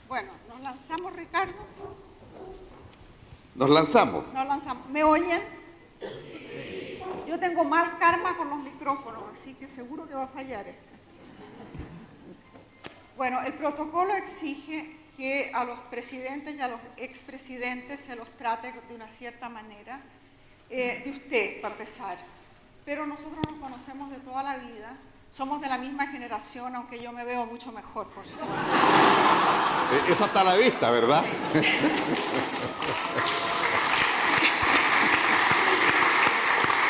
Bueno, nos lanzamos, Ricardo. Nos lanzamos. Nos lanzamos. ¿Me oyen? Yo tengo mal karma con los micrófonos, así que seguro que va a fallar este. Bueno, el protocolo exige que a los presidentes y a los expresidentes se los trate de una cierta manera, de usted, para empezar. Pero nosotros nos conocemos de toda la vida, somos de la misma generación, aunque yo me veo mucho mejor, por supuesto. Eso está a la vista, ¿verdad? Sí.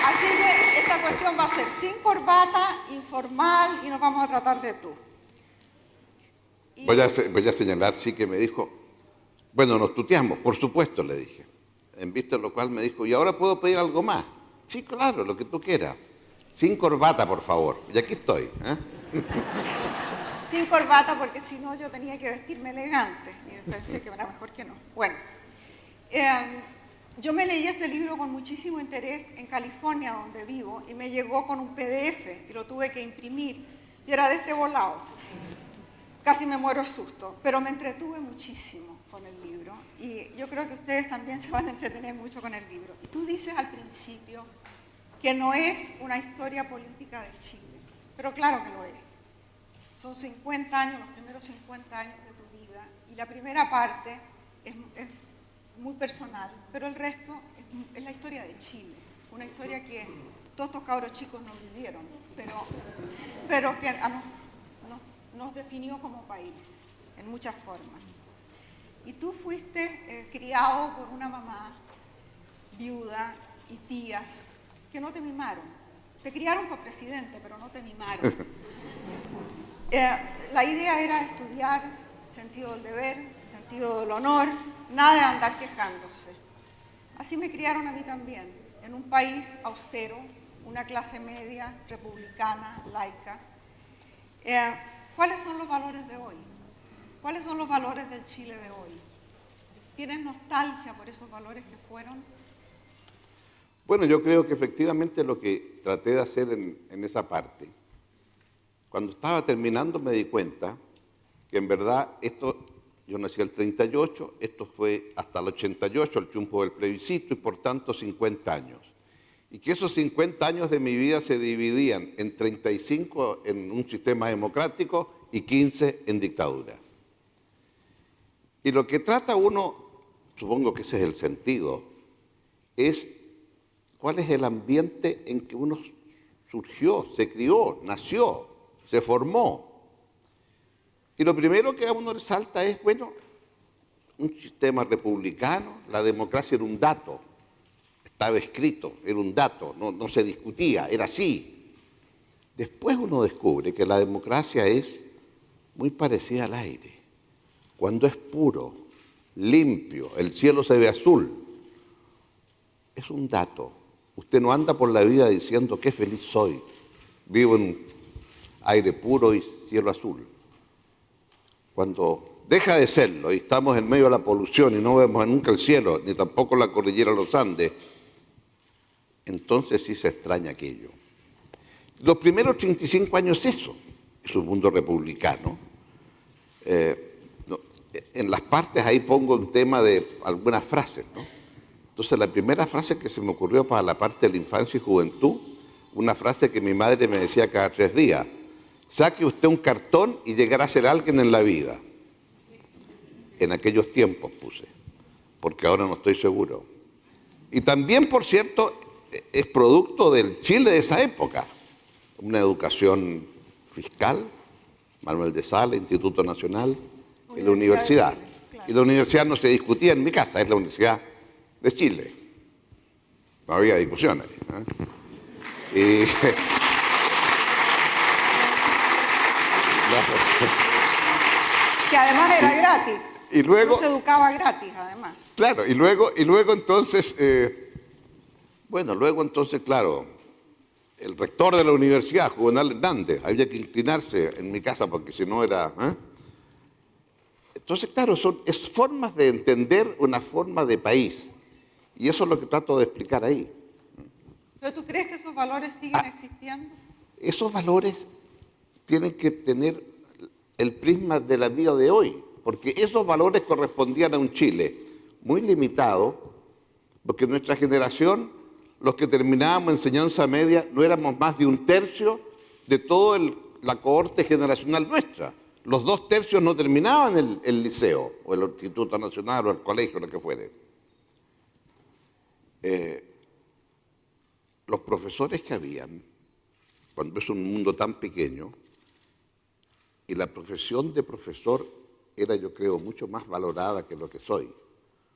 Así que esta cuestión va a ser sin corbata, informal, y nos vamos a tratar de tú. Voy a señalar, sí, que me dijo, bueno, nos tuteamos, por supuesto, le dije. En vista de lo cual me dijo, ¿y ahora puedo pedir algo más? Sí, claro, lo que tú quieras. Sin corbata, por favor. Y aquí estoy. Sin corbata, porque si no yo tenía que vestirme elegante. Y pensé que era mejor que no. Bueno, yo me leí este libro con muchísimo interés en California, donde vivo, y me llegó con un PDF y lo tuve que imprimir. Y era de este volado. Casi me muero de susto, pero me entretuve muchísimo con el libro. Y yo creo que ustedes también se van a entretener mucho con el libro. Tú dices al principio que no es una historia política de Chile, pero claro que lo es. Son 50 años, los primeros 50 años de tu vida, y la primera parte es muy personal, pero el resto es la historia de Chile, una historia que todos estos cabros chicos no vivieron, pero que nos definió como país, en muchas formas. Y tú fuiste criado por una mamá viuda y tías que no te mimaron. Te criaron por presidente, pero no te mimaron. La idea era estudiar, sentido del deber, sentido del honor, nada de andar quejándose. Así me criaron a mí también, en un país austero, una clase media, republicana, laica. ¿Cuáles son los valores de hoy? ¿Cuáles son los valores del Chile de hoy? ¿Tienes nostalgia por esos valores que fueron? Bueno, yo creo que efectivamente lo que traté de hacer en esa parte, cuando estaba terminando me di cuenta que en verdad yo nací el 38, esto fue hasta el 88, el triunfo del plebiscito, y por tanto 50 años. Y que esos 50 años de mi vida se dividían en 35 en un sistema democrático y 15 en dictadura. Y lo que trata uno, supongo que ese es el sentido, es cuál es el ambiente en que uno surgió, se crió, nació, se formó. Y lo primero que a uno le salta es, bueno, un sistema republicano, la democracia era un dato. Estaba escrito, era un dato, no se discutía, era así. Después uno descubre que la democracia es muy parecida al aire. Cuando es puro, limpio, el cielo se ve azul, es un dato. Usted no anda por la vida diciendo qué feliz soy, vivo en aire puro y cielo azul. Cuando deja de serlo y estamos en medio de la polución y no vemos nunca el cielo, ni tampoco la cordillera de los Andes, entonces sí se extraña aquello. Los primeros 35 años eso, es un mundo republicano. En las partes ahí pongo un tema de algunas frases, ¿no? Entonces la primera frase que se me ocurrió para la parte de la infancia y juventud, una frase que mi madre me decía cada 3 días, saque usted un cartón y llegará a ser alguien en la vida. En aquellos tiempos puse, porque ahora no estoy seguro. Y también, por cierto, es producto del Chile de esa época. Una educación fiscal, Manuel de Sala, Instituto Nacional, y la universidad. Claro. Y la universidad no se discutía en mi casa, es la Universidad de Chile. No había discusión ahí. Que además era gratis. Y luego se educaba gratis, además. Claro, y luego entonces, claro, el rector de la universidad, Juvenal Hernández, había que inclinarse en mi casa porque si no era... Entonces, claro, es formas de entender una forma de país. Y eso es lo que trato de explicar ahí. ¿Pero tú crees que esos valores siguen existiendo? Esos valores tienen que tener el prisma de la vida de hoy. porque esos valores correspondían a un Chile muy limitado, porque nuestra generación, los que terminábamos enseñanza media, no éramos más de un tercio de toda la cohorte generacional nuestra. Los 2/3 no terminaban el liceo, o el Instituto Nacional, o el colegio, lo que fuere. Los profesores que habían, cuando es un mundo tan pequeño, y la profesión de profesor era, yo creo, mucho más valorada que lo que soy.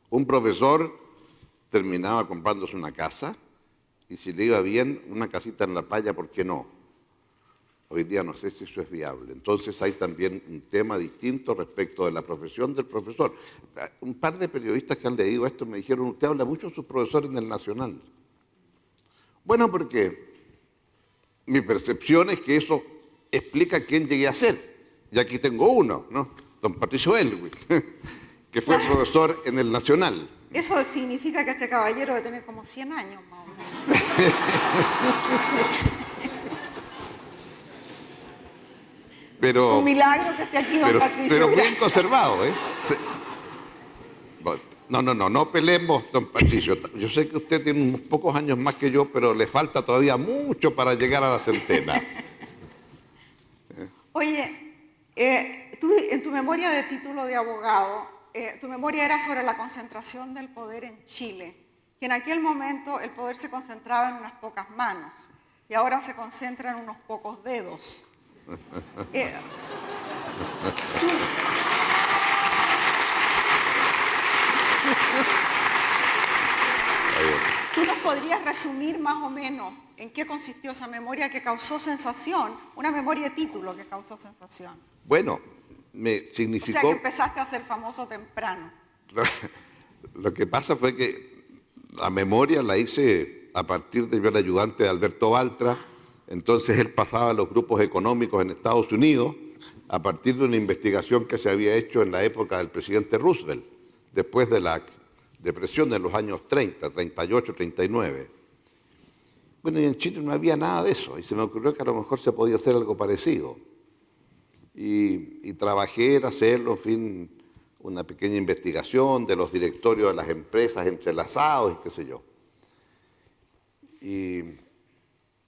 Un profesor terminaba comprándose una casa, y si le iba bien, una casita en la playa, ¿por qué no? Hoy día no sé si eso es viable. Entonces hay también un tema distinto respecto de la profesión del profesor. Un par de periodistas que han leído esto me dijeron, usted habla mucho de sus profesores en el Nacional. Bueno, porque mi percepción es que eso explica quién llegué a ser. Y aquí tengo uno, ¿no? Don Patricio Elwin, que fue profesor en el Nacional. Eso significa que este caballero debe tener como 100 años más o menos. Sí. Pero, un milagro que esté aquí don Patricio. Pero bien conservado, ¿eh? No peleemos, don Patricio. Yo sé que usted tiene unos pocos años más que yo, pero le falta todavía mucho para llegar a la centena. Oye, tú, en tu memoria de título de abogado, tu memoria era sobre la concentración del poder en Chile, que en aquel momento el poder se concentraba en unas pocas manos y ahora se concentra en unos pocos dedos. ¿Tú nos podrías resumir más o menos en qué consistió esa memoria que causó sensación? Una memoria de título que causó sensación. Bueno, me significó... O sea que empezaste a ser famoso temprano. Lo que pasa fue que la memoria la hice a partir de yo era ayudante de Alberto Baltra. Entonces él pasaba a los grupos económicos en Estados Unidos a partir de una investigación que se había hecho en la época del presidente Roosevelt, después de la depresión de los años 30, 38, 39. Bueno, y en Chile no había nada de eso, y se me ocurrió que a lo mejor se podía hacer algo parecido. Y trabajé en hacerlo, en fin, una pequeña investigación de los directorios de las empresas entrelazados y qué sé yo.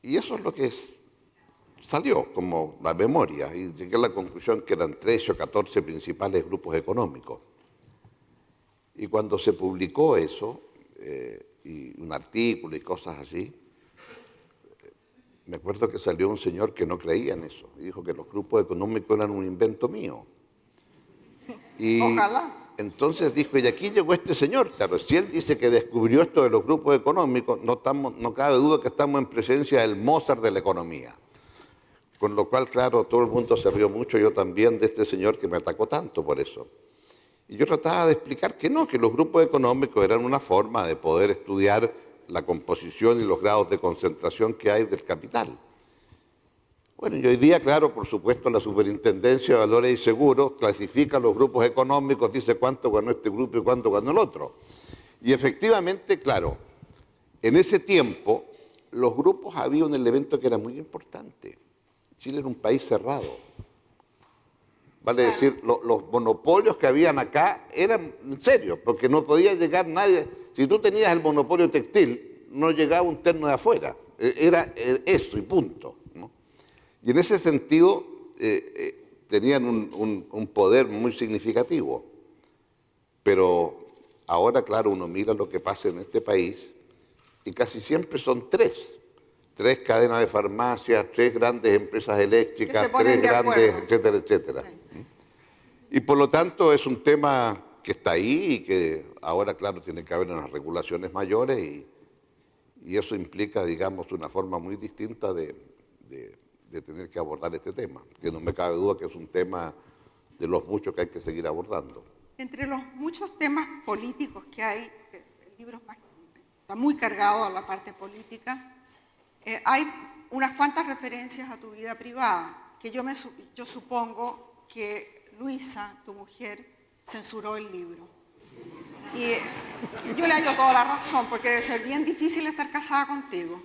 Y eso es lo que salió como la memoria, y llegué a la conclusión que eran 13 o 14 principales grupos económicos. Y cuando se publicó eso, y un artículo y cosas así, me acuerdo que salió un señor que no creía en eso, y dijo que los grupos económicos eran un invento mío. Y ojalá. entonces dijo, y aquí llegó este señor, claro, si él dice que descubrió esto de los grupos económicos, no cabe duda que estamos en presencia del Mozart de la economía. Con lo cual, claro, todo el mundo se rió mucho, yo también, de este señor que me atacó tanto por eso. Y yo trataba de explicar que no, que los grupos económicos eran una forma de poder estudiar la composición y los grados de concentración que hay del capital. Bueno, y hoy día, claro, por supuesto, la Superintendencia de Valores y Seguros clasifica los grupos económicos, dice cuánto ganó este grupo y cuánto ganó el otro. Y efectivamente, claro, en ese tiempo, los grupos había un elemento que era muy importante. Chile era un país cerrado. Vale decir, los monopolios que habían acá eran en serio, porque no podía llegar nadie. Si tú tenías el monopolio textil, no llegaba un terno de afuera. Era eso y punto, ¿no? Y en ese sentido tenían un poder muy significativo. Pero ahora, claro, uno mira lo que pasa en este país y casi siempre son tres cadenas de farmacias, 3 grandes empresas eléctricas, 3 grandes, etcétera, etcétera. Sí. Y por lo tanto es un tema que está ahí y que ahora, claro, tiene que haber unas regulaciones mayores y eso implica, digamos, una forma muy distinta de tener que abordar este tema, que no me cabe duda que es un tema de los muchos que hay que seguir abordando. Entre los muchos temas políticos que hay, el libro está muy cargado a la parte política, hay unas cuantas referencias a tu vida privada, que yo supongo que Luisa, tu mujer, censuró el libro. Y yo le hallo toda la razón, porque debe ser bien difícil estar casada contigo.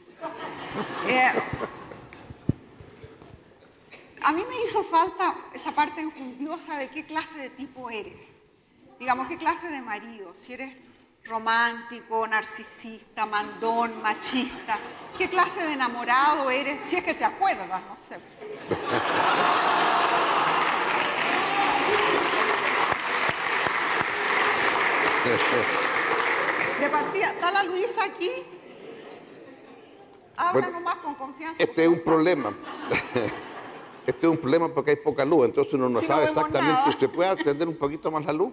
A mí me hizo falta esa parte enjundiosa de qué clase de tipo eres. Digamos, qué clase de marido. Si eres romántico, narcisista, mandón, machista. ¿Qué clase de enamorado eres? Si es que te acuerdas, no sé. De partida, ¿está la Luisa aquí? Habla Bueno, nomás con confianza. este es un problema. Este es un problema porque hay poca luz, entonces uno no Sí, sabe no vemos exactamente nada. si se puede encender un poquito más la luz.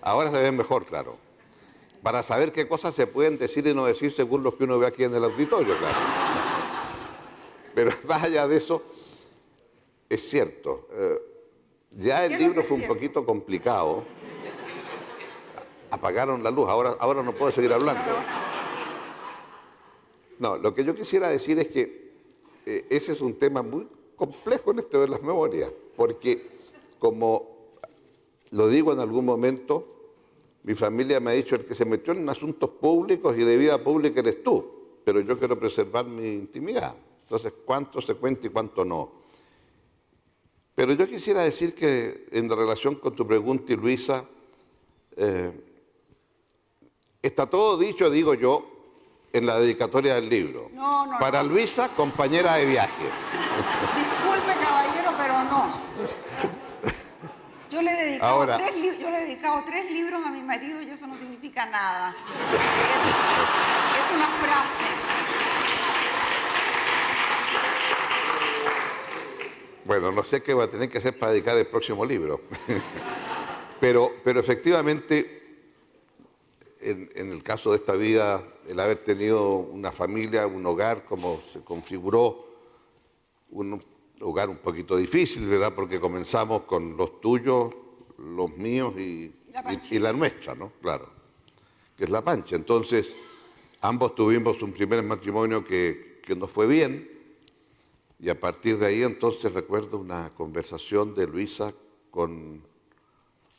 Ahora se ve mejor, claro. Para saber qué cosas se pueden decir y no decir según lo que uno ve aquí en el auditorio, claro. Pero más allá de eso, es cierto. Ya ¿Qué el es lo libro que es fue un cierto? poquito complicado. Apagaron la luz, ahora no puedo seguir hablando. No, lo que yo quisiera decir es que ese es un tema muy complejo en esto de las memorias, porque como lo digo en algún momento, mi familia me ha dicho, el que se metió en asuntos públicos y de vida pública eres tú, pero yo quiero preservar mi intimidad. Entonces, ¿cuánto se cuenta y cuánto no? Pero yo quisiera decir que en relación con tu pregunta, y Luisa, está todo dicho, digo yo, en la dedicatoria del libro. No, no, Para no. Luisa, compañera de viaje. Disculpe, caballero, pero no. Yo le he dedicado Ahora, yo le he dedicado 3 libros a mi marido y eso no significa nada. Es una frase. bueno, no sé qué va a tener que hacer para dedicar el próximo libro. pero efectivamente, en el caso de esta vida, el haber tenido una familia, un hogar, como se configuró, un hogar un poquito difícil, ¿verdad? Porque comenzamos con los tuyos, los míos y la nuestra, ¿no? Claro, que es la Pancha. Entonces, ambos tuvimos un primer matrimonio que nos fue bien, y a partir de ahí entonces recuerdo una conversación de Luisa con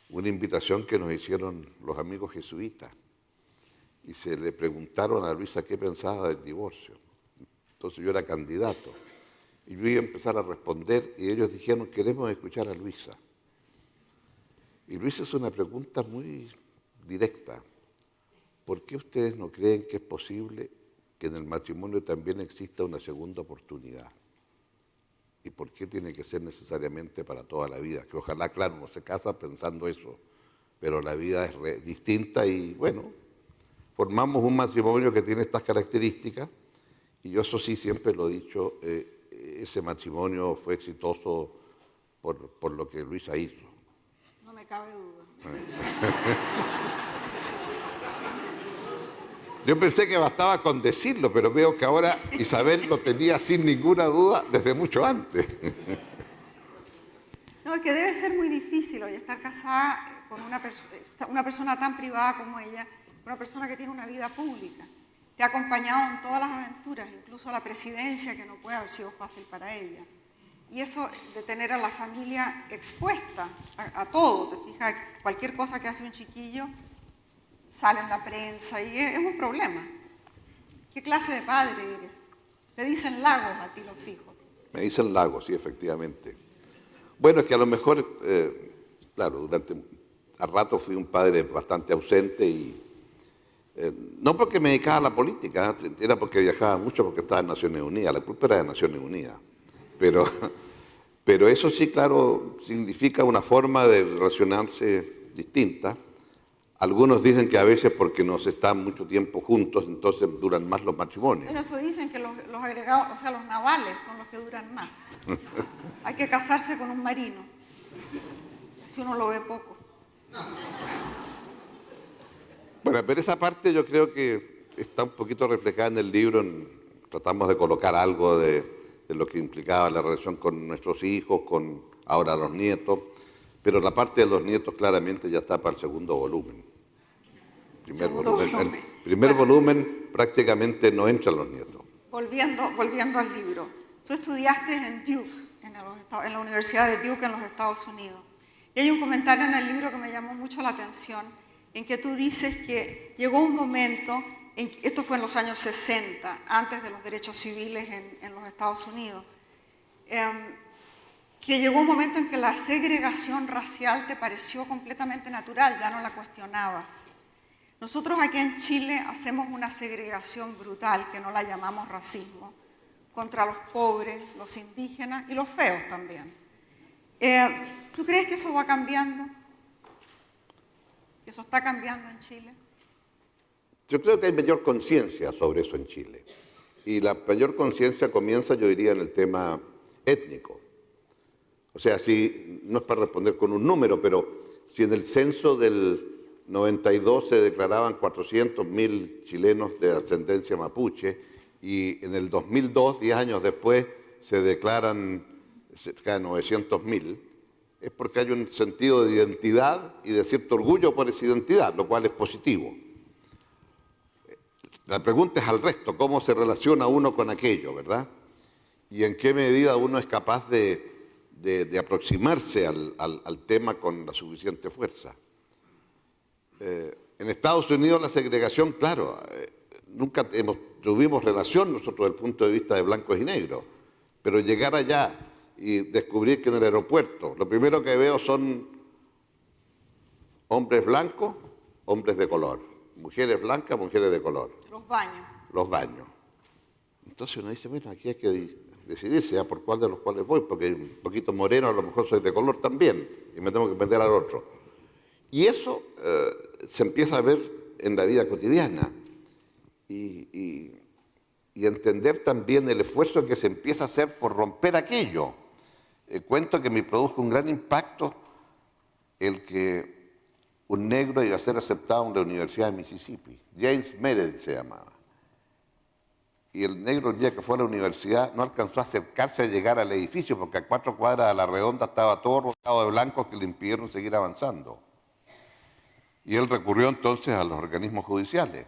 una invitación que nos hicieron los amigos jesuitas. Y se le preguntaron a Luisa qué pensaba del divorcio. Entonces yo era candidato. Y yo iba a empezar a responder y ellos dijeron, queremos escuchar a Luisa. Y Luisa es una pregunta muy directa. ¿Por qué ustedes no creen que es posible que en el matrimonio también exista una segunda oportunidad? ¿Y por qué tiene que ser necesariamente para toda la vida? Que ojalá, claro, no se casa pensando eso, pero la vida es distinta y bueno, formamos un matrimonio que tiene estas características y yo eso sí siempre lo he dicho, ese matrimonio fue exitoso por lo que Luisa hizo. No me cabe duda. Yo pensé que bastaba con decirlo, pero veo que ahora Isabel lo tenía sin ninguna duda desde mucho antes. No, es que debe ser muy difícil hoy estar casada con una persona tan privada como ella, una persona que tiene una vida pública. Te ha acompañado en todas las aventuras, incluso a la presidencia, que no puede haber sido fácil para ella. Y eso de tener a la familia expuesta a todo, te fijas, cualquier cosa que hace un chiquillo sale en la prensa y es un problema. ¿Qué clase de padre eres? Te dicen Lagos a ti los hijos. Me dicen Lagos, sí, efectivamente. Bueno, es que a lo mejor, claro, a rato fui un padre bastante ausente y no porque me dedicaba a la política, era porque viajaba mucho porque estaba en Naciones Unidas, la culpa era de Naciones Unidas. Pero eso sí, claro, significa una forma de relacionarse distinta. Algunos dicen que a veces porque no se están mucho tiempo juntos, entonces duran más los matrimonios. Pero eso dicen que los agregados, o sea, los navales son los que duran más. Hay que casarse con un marino. Así uno lo ve poco. Bueno, pero esa parte yo creo que está un poquito reflejada en el libro. Tratamos de colocar algo de lo que implicaba la relación con nuestros hijos, con ahora los nietos. Pero la parte de los nietos claramente ya está para el segundo volumen. El primer volumen prácticamente no entran los nietos. Volviendo al libro. Tú estudiaste en Duke, en la Universidad de Duke en los Estados Unidos. Y hay un comentario en el libro que me llamó mucho la atención, en que tú dices que llegó un momento, esto fue en los años 60, antes de los derechos civiles en los Estados Unidos, que llegó un momento en que la segregación racial te pareció completamente natural, ya no la cuestionabas. Nosotros aquí en Chile hacemos una segregación brutal, que no la llamamos racismo, contra los pobres, los indígenas y los feos también. ¿Tú crees que eso va cambiando? ¿Que eso está cambiando en Chile? Yo creo que hay mayor conciencia sobre eso en Chile. Y la mayor conciencia comienza, yo diría, en el tema étnico. O sea, si, no es para responder con un número, pero si en el censo del 92 se declaraban 400.000 chilenos de ascendencia mapuche y en el 2002, 10 años después, se declaran cerca de 900.000, es porque hay un sentido de identidad y de cierto orgullo por esa identidad, lo cual es positivo. La pregunta es al resto, ¿cómo se relaciona uno con aquello, verdad? Y en qué medida uno es capaz de aproximarse al tema con la suficiente fuerza. En Estados Unidos la segregación, claro, nunca tuvimos relación nosotros desde el punto de vista de blancos y negros, pero llegar allá y descubrir que en el aeropuerto lo primero que veo son hombres blancos, hombres de color, mujeres blancas, mujeres de color. Los baños. Los baños. Entonces uno dice, bueno, aquí hay que decidirse ya por cuál de los cuales voy, porque un poquito moreno, a lo mejor soy de color también, y me tengo que vender al otro. Y eso se empieza a ver en la vida cotidiana y entender también el esfuerzo que se empieza a hacer por romper aquello. Cuento que me produjo un gran impacto el que un negro iba a ser aceptado en la Universidad de Mississippi. James Meredith se llamaba. Y el negro, el día que fue a la universidad, no alcanzó a acercarse a llegar al edificio porque a 4 cuadras a la redonda estaba todo rodeado de blancos que le impidieron seguir avanzando. Y él recurrió entonces a los organismos judiciales.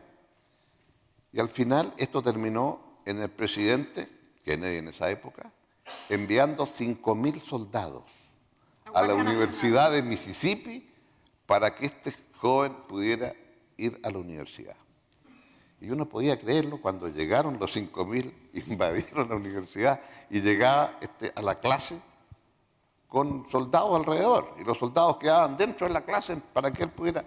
Y al final esto terminó en el presidente, Kennedy en esa época, enviando 5.000 soldados a la Universidad de Mississippi para que este joven pudiera ir a la universidad. Y uno podía creerlo cuando llegaron los 5.000, invadieron la universidad y llegaba a la clase con soldados alrededor. Y los soldados quedaban dentro de la clase para que él pudiera...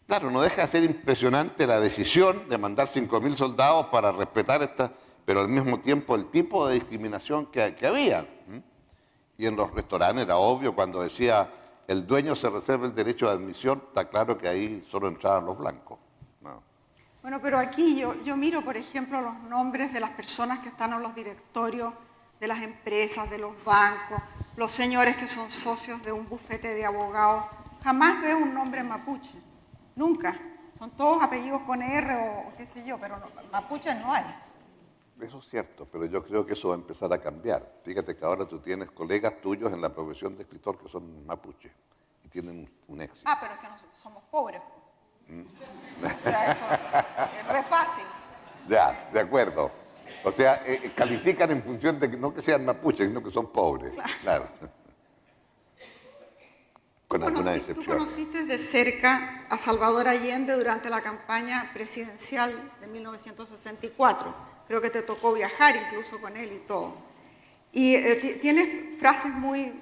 Claro, no deja de ser impresionante la decisión de mandar 5.000 soldados para respetar esta, pero al mismo tiempo el tipo de discriminación que había. Y en los restaurantes era obvio cuando decía el dueño se reserva el derecho de admisión, está claro que ahí solo entraban los blancos. No. Bueno, pero aquí yo miro, por ejemplo, los nombres de las personas que están en los directorios de las empresas, de los bancos, los señores que son socios de un bufete de abogados. Jamás veo un nombre mapuche, nunca. Son todos apellidos con R o qué sé yo, pero no, mapuche no hay. Eso es cierto, pero yo creo que eso va a empezar a cambiar. Fíjate que ahora tú tienes colegas tuyos en la profesión de escritor que son mapuche y tienen un éxito. Ah, pero es que nosotros somos pobres. O sea, eso es re fácil. Ya, de acuerdo. O sea, califican en función de que no que sean mapuches, sino que son pobres. Claro. Con alguna excepción. Tú conociste de cerca a Salvador Allende durante la campaña presidencial de 1964. Creo que te tocó viajar incluso con él y todo. Y tienes frases muy,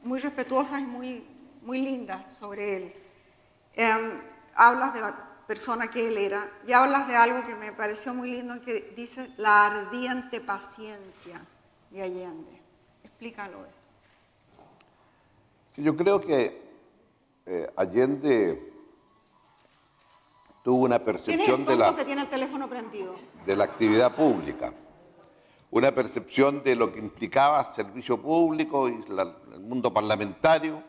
muy respetuosas y muy lindas sobre él. Hablas de la persona que él era y hablas de algo que me pareció muy lindo que dice la ardiente paciencia de Allende. Explícalo eso. Yo creo que Allende tuvo una percepción que tiene el teléfono prendido? De la actividad pública, una percepción de lo que implicaba servicio público y el mundo parlamentario.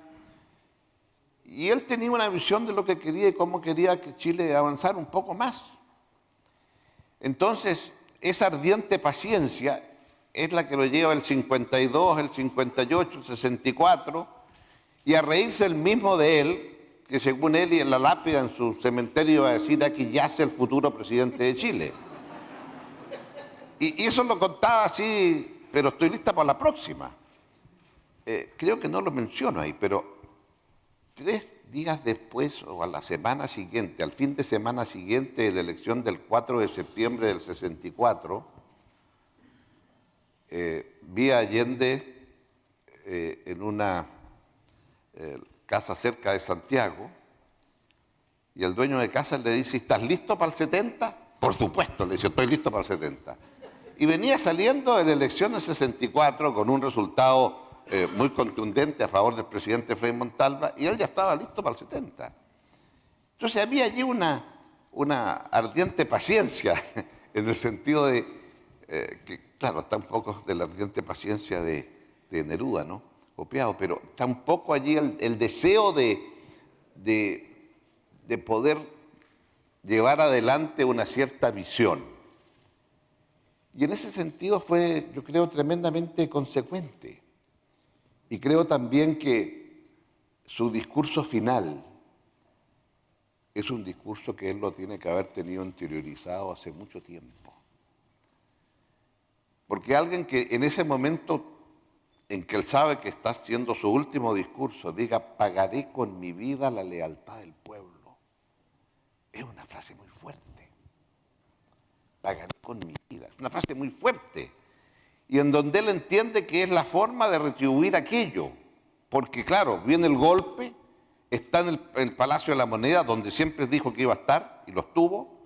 Y él tenía una visión de lo que quería y cómo quería que Chile avanzara un poco más. Entonces, esa ardiente paciencia es la que lo lleva el 52, el 58, el 64, y a reírse el mismo de él, que según él y en la lápida en su cementerio iba a decir aquí yace el futuro presidente de Chile. Y eso lo contaba así, pero estoy lista para la próxima. Creo que no lo menciono ahí, pero 3 días después o a la semana siguiente, al fin de semana siguiente de la elección del 4 de septiembre del 64, vi a Allende en una casa cerca de Santiago, y el dueño de casa le dice, ¿estás listo para el 70? Por supuesto, le dice, estoy listo para el 70. Y venía saliendo en la elección del 64 con un resultado muy contundente a favor del presidente Frei Montalva, y él ya estaba listo para el 70. Entonces había allí una ardiente paciencia, en el sentido de que, claro, está un poco de la ardiente paciencia de Neruda, ¿no? Copiado, pero está un poco allí el deseo de poder llevar adelante una cierta visión. Y en ese sentido fue, yo creo, tremendamente consecuente. Y creo también que su discurso final es un discurso que él lo tiene que haber tenido interiorizado hace mucho tiempo. Porque alguien que en ese momento en que él sabe que está haciendo su último discurso, diga, pagaré con mi vida la lealtad del pueblo. Es una frase muy fuerte. Pagaré con mi vida. Es una frase muy fuerte. Y en donde él entiende que es la forma de retribuir aquello. Porque claro, viene el golpe, está en el Palacio de la Moneda, donde siempre dijo que iba a estar, y lo estuvo.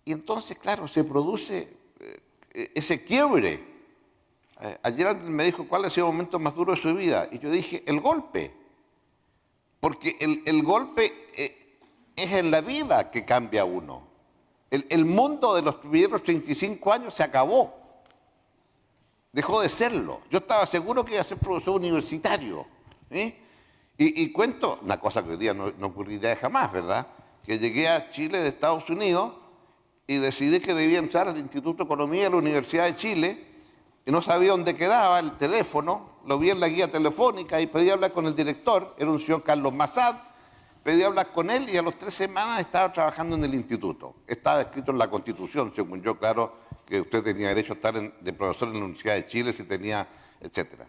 Y entonces, claro, se produce ese quiebre. Ayer alguien me dijo, ¿cuál ha sido el momento más duro de su vida? Y yo dije, el golpe. Porque el golpe es en la vida que cambia uno. El mundo de los primeros 35 años se acabó. Dejó de serlo. Yo estaba seguro que iba a ser profesor universitario. Y cuento, una cosa que hoy día no ocurriría jamás, ¿verdad? Que llegué a Chile de Estados Unidos y decidí que debía entrar al Instituto de Economía de la Universidad de Chile y no sabía dónde quedaba el teléfono, lo vi en la guía telefónica y pedí hablar con el director, era un señor Carlos Massad, pedí hablar con él y a las 3 semanas estaba trabajando en el instituto. Estaba escrito en la Constitución, según yo, claro, que usted tenía derecho a estar de profesor en la Universidad de Chile, si tenía, etc.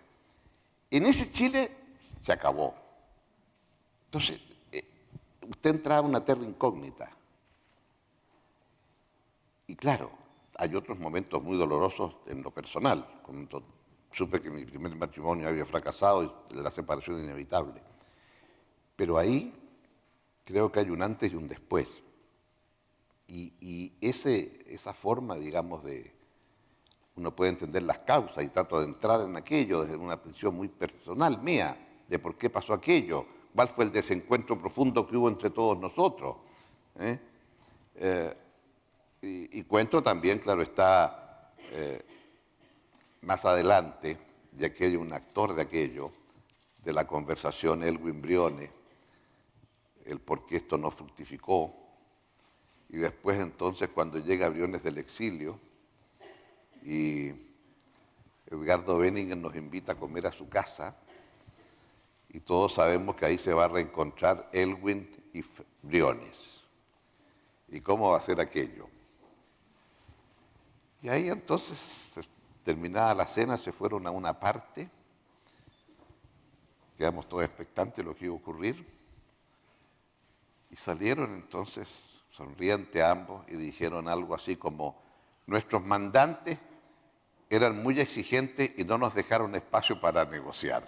En ese Chile se acabó. Entonces, usted entraba a una tierra incógnita. Y claro, hay otros momentos muy dolorosos en lo personal. Cuando supe que mi primer matrimonio había fracasado y la separación inevitable. Pero ahí creo que hay un antes y un después. Y esa forma, digamos, uno puede entender las causas y trato de entrar en aquello desde una visión muy personal mía, de por qué pasó aquello, cuál fue el desencuentro profundo que hubo entre todos nosotros. Y cuento también, claro, está más adelante, ya que hay un actor de aquello, de la conversación Elwin Briones, el por qué esto no fructificó, y después entonces cuando llega Briones del exilio y Edgardo Benninger nos invita a comer a su casa, y todos sabemos que ahí se va a reencontrar Elwin y Briones. ¿Y cómo va a ser aquello? Y ahí entonces, terminada la cena, se fueron a una parte, quedamos todos expectantes de lo que iba a ocurrir, y salieron entonces sonrientes ambos y dijeron algo así como, nuestros mandantes eran muy exigentes y no nos dejaron espacio para negociar.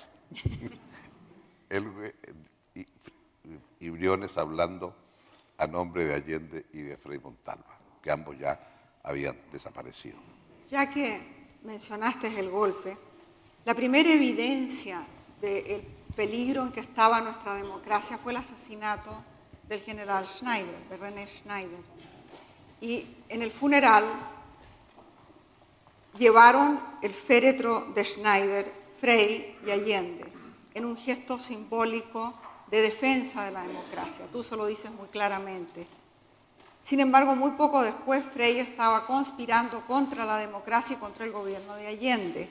Y Briones hablando a nombre de Allende y de Frei Montalva, que ambos ya habían desaparecido. Ya que mencionaste el golpe, la primera evidencia del peligro en que estaba nuestra democracia fue el asesinato del general Schneider, de René Schneider. Y en el funeral llevaron el féretro de Schneider, Frei y Allende, en un gesto simbólico de defensa de la democracia. Tú se lo dices muy claramente. Sin embargo, muy poco después, Frei estaba conspirando contra la democracia y contra el gobierno de Allende.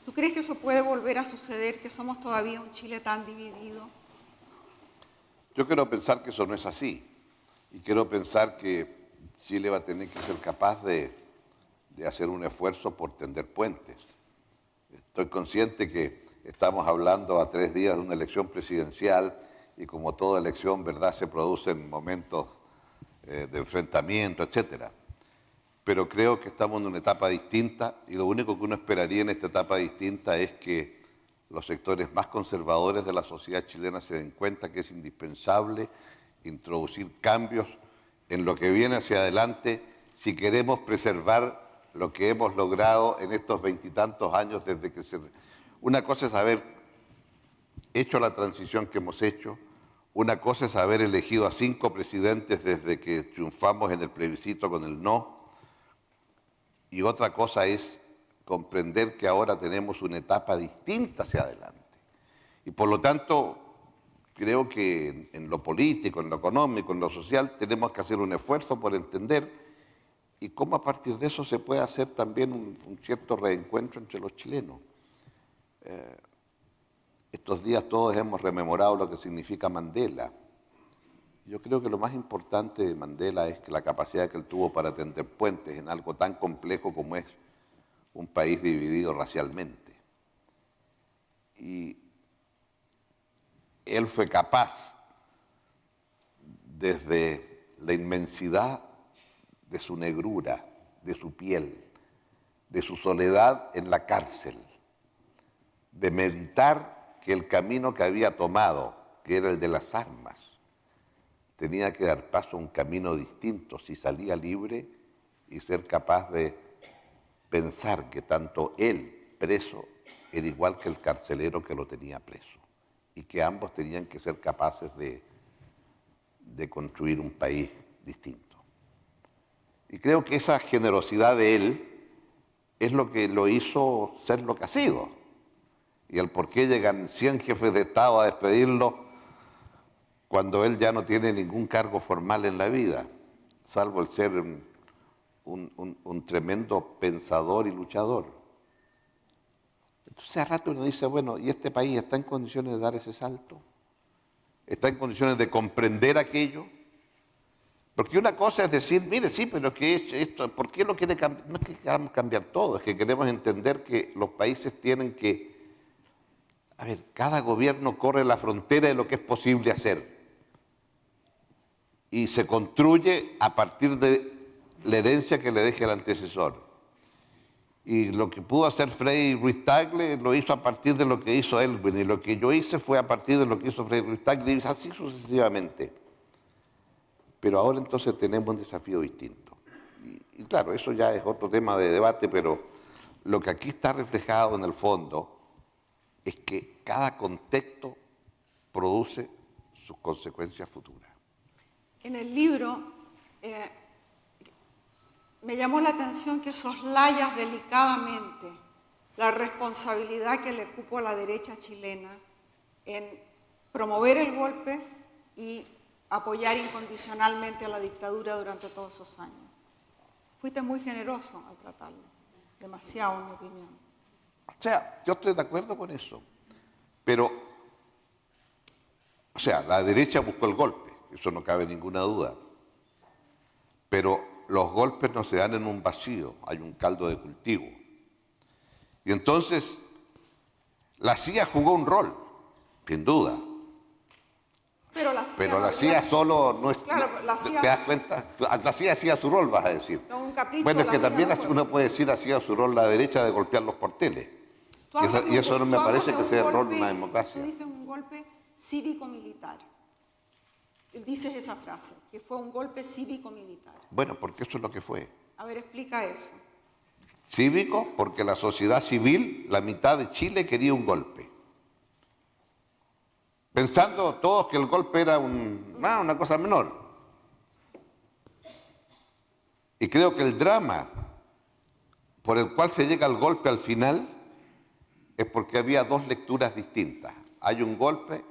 ¿Tú crees que eso puede volver a suceder, que somos todavía un Chile tan dividido? Yo quiero pensar que eso no es así. Y quiero pensar que Chile va a tener que ser capaz de hacer un esfuerzo por tender puentes. Estoy consciente que estamos hablando a 3 días de una elección presidencial y como toda elección, ¿verdad?, se producen momentos de enfrentamiento, etcétera. Pero creo que estamos en una etapa distinta y lo único que uno esperaría en esta etapa distinta es que los sectores más conservadores de la sociedad chilena se den cuenta que es indispensable introducir cambios en lo que viene hacia adelante si queremos preservar lo que hemos logrado en estos veintitantos años desde que se... Una cosa es haber hecho la transición que hemos hecho, una cosa es haber elegido a 5 presidentes desde que triunfamos en el plebiscito con el no, y otra cosa es comprender que ahora tenemos una etapa distinta hacia adelante. Y por lo tanto, creo que en lo político, en lo económico, en lo social, tenemos que hacer un esfuerzo por entender y cómo a partir de eso se puede hacer también un cierto reencuentro entre los chilenos. Estos días todos hemos rememorado lo que significa Mandela. Yo creo que lo más importante de Mandela es que la capacidad que él tuvo para tender puentes en algo tan complejo como es un país dividido racialmente. Y él fue capaz, desde la inmensidad de su negrura, de su piel, de su soledad en la cárcel, de meditar que el camino que había tomado, que era el de las armas, tenía que dar paso a un camino distinto si salía libre y ser capaz de pensar que tanto él, preso, era igual que el carcelero que lo tenía preso y que ambos tenían que ser capaces de construir un país distinto. Y creo que esa generosidad de él es lo que lo hizo ser lo que ha sido. Y el por qué llegan 100 jefes de Estado a despedirlo cuando él ya no tiene ningún cargo formal en la vida, salvo el ser un tremendo pensador y luchador. Entonces, a rato uno dice, bueno, ¿y este país está en condiciones de dar ese salto? ¿Está en condiciones de comprender aquello? Porque una cosa es decir, mire, sí, pero que esto, ¿por qué lo quiere cambiar? No es que queramos cambiar todo, es que queremos entender que los países tienen que... A ver, cada gobierno corre la frontera de lo que es posible hacer. Y se construye a partir de la herencia que le deje el antecesor. Y lo que pudo hacer Frei Ruiz-Tagle lo hizo a partir de lo que hizo Elwin, y lo que yo hice fue a partir de lo que hizo Frei Ruiz-Tagle, y así sucesivamente. Pero ahora entonces tenemos un desafío distinto. Y claro, eso ya es otro tema de debate, pero lo que aquí está reflejado en el fondo es que cada contexto produce sus consecuencias futuras. En el libro me llamó la atención que soslayas delicadamente la responsabilidad que le cupo a la derecha chilena en promover el golpe y apoyar incondicionalmente a la dictadura durante todos esos años. Fuiste muy generoso al tratarlo, demasiado en mi opinión. O sea, yo estoy de acuerdo con eso, pero, o sea, la derecha buscó el golpe, eso no cabe ninguna duda, pero los golpes no se dan en un vacío, hay un caldo de cultivo. Y entonces, la CIA jugó un rol, sin duda. Pero la CIA solo no es... Claro, la CIA, ¿te das cuenta? La CIA hacía su rol, vas a decir. No, un capricho, bueno, es que también no uno puede decir hacía su rol la derecha de golpear los cuarteles. Y eso no me parece que sea el rol de una democracia. Tú dices un golpe cívico-militar. Dices esa frase, que fue un golpe cívico-militar. Bueno, porque eso es lo que fue. A ver, explica eso. Cívico, porque la sociedad civil, la mitad de Chile quería un golpe. Pensando todos que el golpe era una cosa menor. Y creo que el drama por el cual se llega al golpe al final es porque había dos lecturas distintas. Hay un golpe,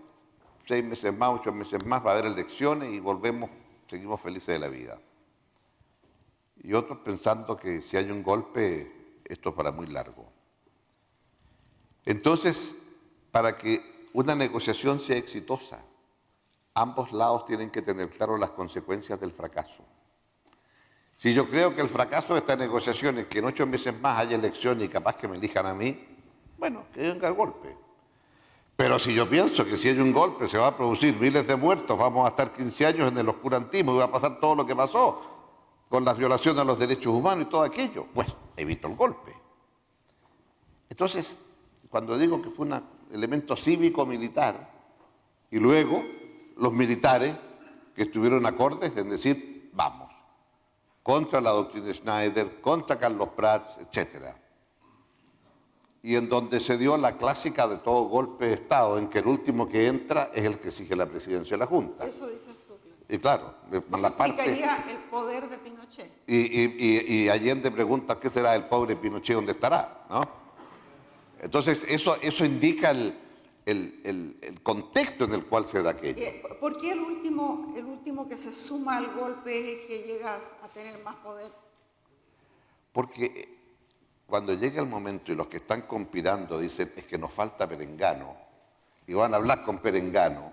6 meses más, 8 meses más, va a haber elecciones y volvemos, seguimos felices de la vida. Y otros pensando que si hay un golpe, esto es para muy largo. Entonces, para que una negociación sea exitosa, ambos lados tienen que tener claro las consecuencias del fracaso. Si yo creo que el fracaso de esta negociación es que en 8 meses más haya elecciones y capaz que me elijan a mí, bueno, que venga el golpe. Pero si yo pienso que si hay un golpe se va a producir miles de muertos, vamos a estar 15 años en el oscurantismo y va a pasar todo lo que pasó con las violaciones a los derechos humanos y todo aquello, pues evito el golpe. Entonces, cuando digo que fue elemento cívico-militar, y luego los militares que estuvieron acordes en decir, vamos, contra la doctrina Schneider, contra Carlos Prats, etc. Y en donde se dio la clásica de todo golpe de Estado, en que el último que entra es el que exige la presidencia de la Junta. Eso dices tú, claro. Y claro, la parte... explicaría el poder de Pinochet. Y Allende pregunta, ¿qué será del pobre Pinochet? ¿Dónde estará? ¿No? Entonces, eso indica el contexto en el cual se da aquello. ¿Por qué el último que se suma al golpe es el que llega a tener más poder? Porque cuando llega el momento y los que están conspirando dicen, es que nos falta Perengano, y van a hablar con Perengano,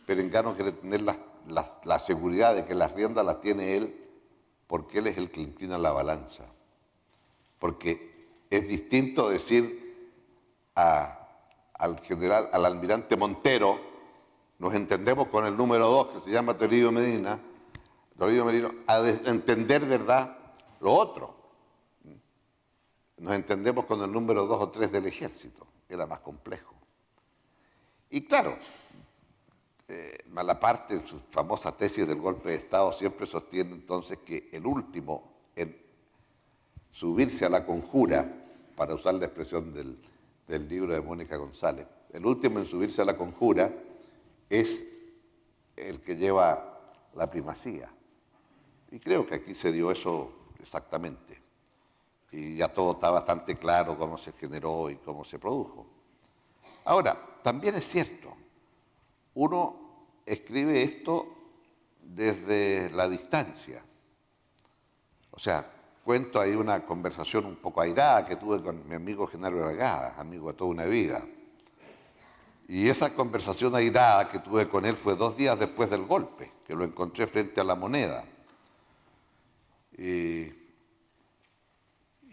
Perengano quiere tener la seguridad de que las riendas las tiene él, porque él es el que inclina la balanza. Porque es distinto decir al general, al almirante Montero, nos entendemos con el número 2 que se llama Toribio Medina, a entender, ¿verdad?, lo otro. Nos entendemos con el número 2 o 3 del ejército, era más complejo. Y claro, Malaparte en su famosa tesis del golpe de Estado siempre sostiene entonces que el último en subirse a la conjura, para usar la expresión del libro de Mónica González, el último en subirse a la conjura es el que lleva la primacía. Y creo que aquí se dio eso exactamente. Y ya todo está bastante claro cómo se generó y cómo se produjo. Ahora, también es cierto, uno escribe esto desde la distancia. O sea, cuento ahí una conversación un poco airada que tuve con mi amigo Genaro Aragada, amigo de toda una vida. Y esa conversación airada que tuve con él fue 2 días después del golpe, que lo encontré frente a La Moneda. Y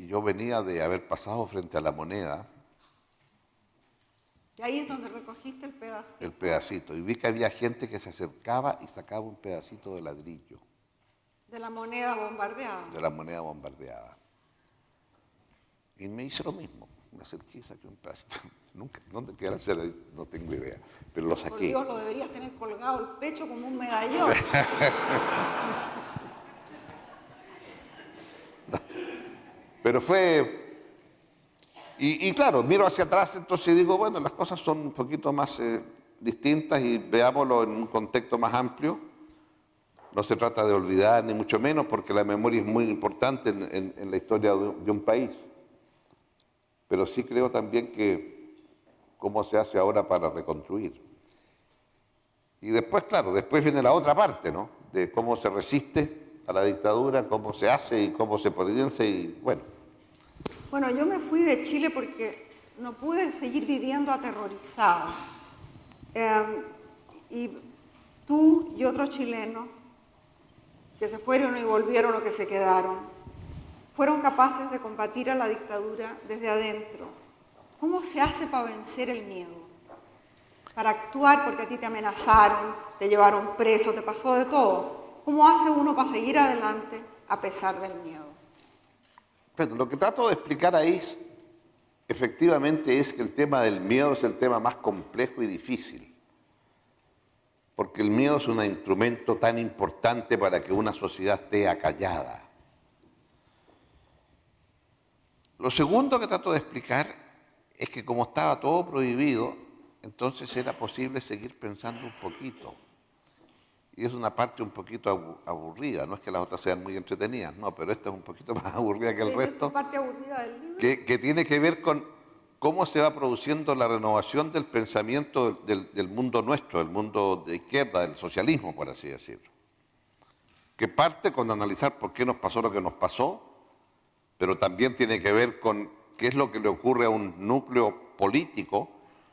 yo venía de haber pasado frente a La Moneda. Y ahí es donde recogiste el pedacito. El pedacito. Y vi que había gente que se acercaba y sacaba un pedacito de ladrillo. De la moneda bombardeada. De la moneda bombardeada. Y me hice lo mismo. Me acerqué y saqué un pedacito. Nunca, ¿dónde quedará? No tengo idea. Pero lo saqué. Por Dios, lo deberías tener colgado el pecho como un medallón. Pero fue... Y claro, miro hacia atrás, entonces digo, bueno, las cosas son un poquito más distintas y veámoslo en un contexto más amplio. No se trata de olvidar, ni mucho menos, porque la memoria es muy importante en la historia de un país. Pero sí creo también que cómo se hace ahora para reconstruir. Y después, claro, después viene la otra parte, ¿no? De cómo se resiste a la dictadura, cómo se hace y cómo se produce y bueno. Bueno, yo me fui de Chile porque no pude seguir viviendo aterrorizada. Y tú y otros chilenos que se fueron y volvieron o que se quedaron, fueron capaces de combatir a la dictadura desde adentro. ¿Cómo se hace para vencer el miedo? Para actuar porque a ti te amenazaron, te llevaron preso, te pasó de todo. ¿Cómo hace uno para seguir adelante a pesar del miedo? Bueno, lo que trato de explicar ahí efectivamente es que el tema del miedo es el tema más complejo y difícil. Porque el miedo es un instrumento tan importante para que una sociedad esté acallada. Lo segundo que trato de explicar es que como estaba todo prohibido, entonces era posible seguir pensando un poquito. Y es una parte un poquito aburrida, no es que las otras sean muy entretenidas, no, pero esta es un poquito más aburrida que el resto. ¿Esa es tu parte aburrida del libro? Que tiene que ver con cómo se va produciendo la renovación del pensamiento del mundo nuestro, del mundo de izquierda, del socialismo, por así decirlo. Que parte con analizar por qué nos pasó lo que nos pasó, pero también tiene que ver con qué es lo que le ocurre a un núcleo político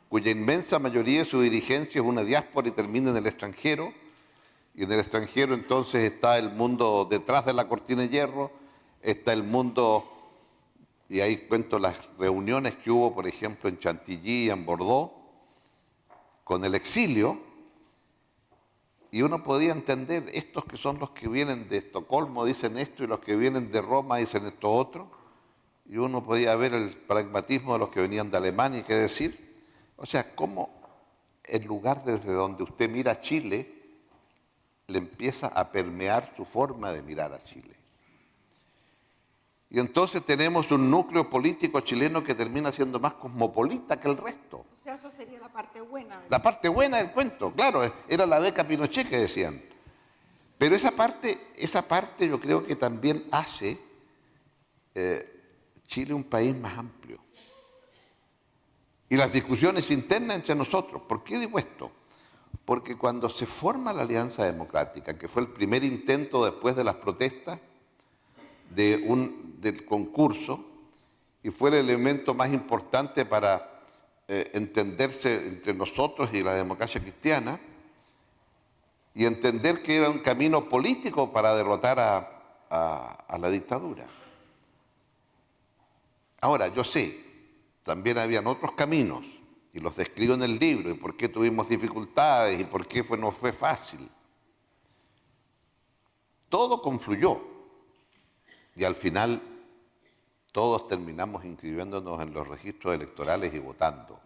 cuya inmensa mayoría de su dirigencia es una diáspora y termina en el extranjero, y en el extranjero entonces está el mundo detrás de la cortina de hierro, está el mundo, y ahí cuento las reuniones que hubo, por ejemplo, en Chantilly y en Bordeaux, con el exilio, y uno podía entender, estos que son los que vienen de Estocolmo dicen esto, y los que vienen de Roma dicen esto otro, y uno podía ver el pragmatismo de los que venían de Alemania y qué decir. O sea, cómo el lugar desde donde usted mira a Chile le empieza a permear su forma de mirar a Chile. Y entonces tenemos un núcleo político chileno que termina siendo más cosmopolita que el resto. O sea, eso sería la parte buena. La parte buena del cuento, claro, era la beca Pinochet que decían. Pero esa parte yo creo que también hace Chile un país más amplio. Y las discusiones internas entre nosotros. ¿Por qué digo esto? Porque cuando se forma la Alianza Democrática, que fue el primer intento después de las protestas del concurso, y fue el elemento más importante para entenderse entre nosotros y la democracia cristiana, y entender que era un camino político para derrotar a la dictadura. Ahora, yo sé, también habían otros caminos, y los describo en el libro, y por qué tuvimos dificultades, y por qué no fue fácil. Todo confluyó, y al final todos terminamos inscribiéndonos en los registros electorales y votando.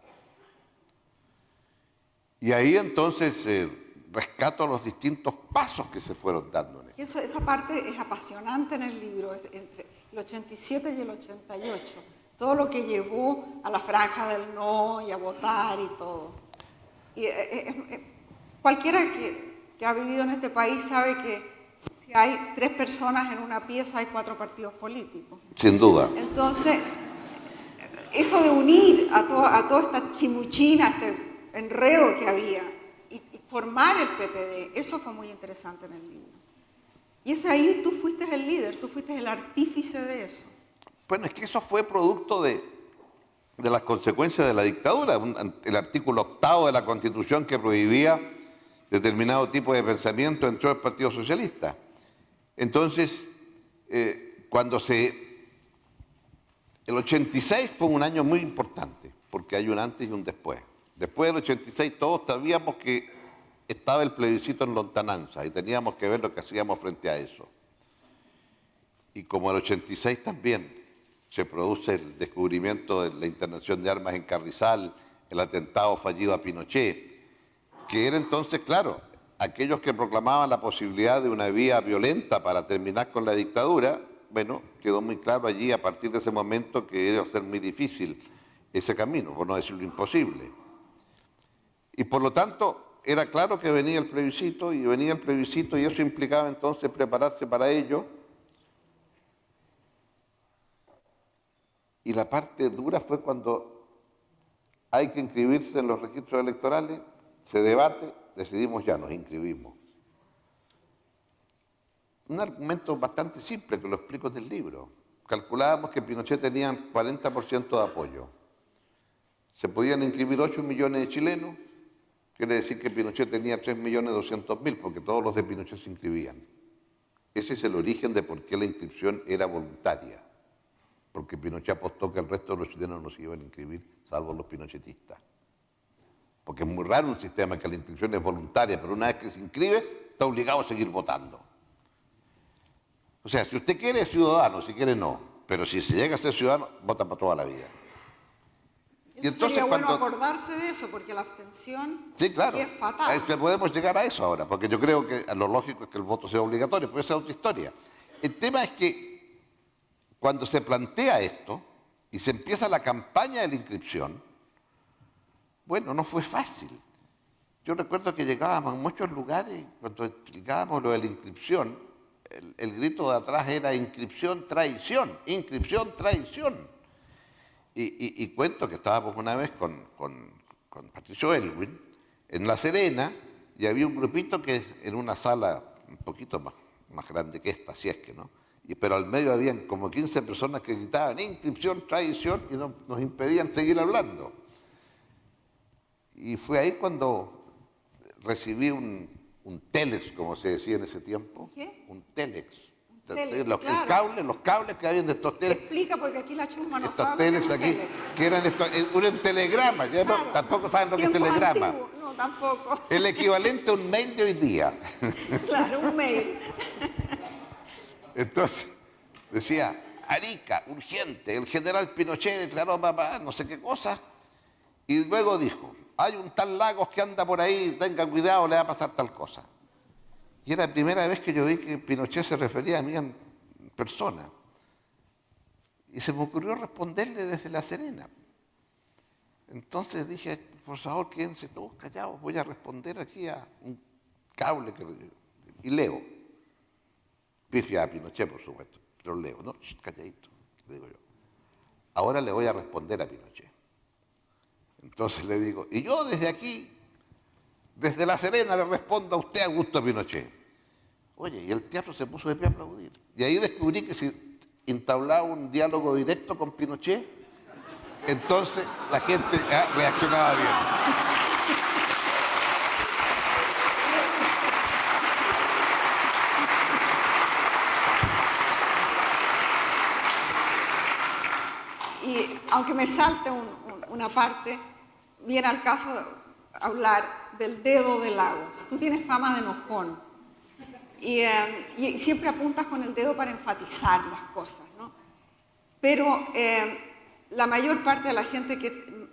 Y ahí entonces rescato los distintos pasos que se fueron dando. Esa parte es apasionante en el libro, es entre el 87 y el 88. Todo lo que llevó a la franja del no y a votar y todo. Y, cualquiera que ha vivido en este país sabe que si hay 3 personas en una pieza hay 4 partidos políticos. Sin duda. Entonces, eso de unir a toda esta chimuchina, este enredo que había y formar el PPD, eso fue muy interesante en el libro. Y es ahí tú fuiste el líder, tú fuiste el artífice de eso. Bueno, es que eso fue producto de las consecuencias de la dictadura. El artículo 8º de la Constitución que prohibía determinado tipo de pensamiento entró el Partido Socialista. Entonces, el 86 fue un año muy importante, porque hay un antes y un después. Después del 86 todos sabíamos que estaba el plebiscito en lontananza y teníamos que ver lo que hacíamos frente a eso. Y como el 86 también se produce el descubrimiento de la internación de armas en Carrizal, el atentado fallido a Pinochet, que era entonces, claro, aquellos que proclamaban la posibilidad de una vía violenta para terminar con la dictadura, bueno, quedó muy claro allí a partir de ese momento que iba a ser muy difícil ese camino, por no decirlo imposible. Y por lo tanto, era claro que venía el plebiscito y eso implicaba entonces prepararse para ello. Y la parte dura fue cuando hay que inscribirse en los registros electorales, se debate, decidimos ya, nos inscribimos. Un argumento bastante simple que lo explico en el libro. Calculábamos que Pinochet tenía 40% de apoyo. Se podían inscribir 8 millones de chilenos, quiere decir que Pinochet tenía 3.200.000, porque todos los de Pinochet se inscribían. Ese es el origen de por qué la inscripción era voluntaria. Porque Pinochet apostó que el resto de los chilenos no se iban a inscribir, salvo los pinochetistas. Porque es muy raro un sistema que la inscripción es voluntaria, pero una vez que se inscribe, está obligado a seguir votando. O sea, si usted quiere es ciudadano, si quiere no. Pero si se llega a ser ciudadano, vota para toda la vida. Y entonces, sería bueno acordarse de eso, porque la abstención sí, claro, es fatal. Es que podemos llegar a eso ahora, porque yo creo que lo lógico es que el voto sea obligatorio, pero esa es otra historia. El tema es que cuando se plantea esto y se empieza la campaña de la inscripción, bueno, no fue fácil. Yo recuerdo que llegábamos a muchos lugares, cuando explicábamos lo de la inscripción, el grito de atrás era inscripción, traición, inscripción, traición. Y cuento que estábamos una vez con Patricio Elwin en La Serena y había un grupito que en una sala un poquito más grande que esta, si es que no, pero al medio habían como 15 personas que gritaban inscripción, traición y nos impedían seguir hablando. Y fue ahí cuando recibí un telex, como se decía en ese tiempo. ¿Qué? Un telex. Telex, claro. Los cables que habían de estos telex. Explica, porque aquí la chusma no estos sabe. Telex aquí, telex. Que eran un telegrama. Claro. Tampoco saben lo que es telegrama. Antiguo. No, tampoco. El equivalente a un mail de hoy día. Claro, un mail. Entonces, decía, Arica, urgente, el general Pinochet declaró no sé qué cosa. Y luego dijo, hay un tal Lagos que anda por ahí, tenga cuidado, le va a pasar tal cosa. Y era la primera vez que yo vi que Pinochet se refería a mí en persona. Y se me ocurrió responderle desde La Serena. Entonces dije, por favor, quédense todos callados, voy a responder aquí a un cable y leo. Pifia a Pinochet, por supuesto, pero leo. No, calladito, le digo yo. Ahora le voy a responder a Pinochet. Entonces le digo, y yo desde aquí, desde La Serena, le respondo a usted, Augusto Pinochet. Oye, y el teatro se puso de pie a aplaudir. Y ahí descubrí que si entablaba un diálogo directo con Pinochet, entonces la gente reaccionaba bien. Y aunque me salte una parte, viene al caso hablar del dedo de Lagos. Tú tienes fama de enojón y siempre apuntas con el dedo para enfatizar las cosas, ¿no? Pero la mayor parte de la gente que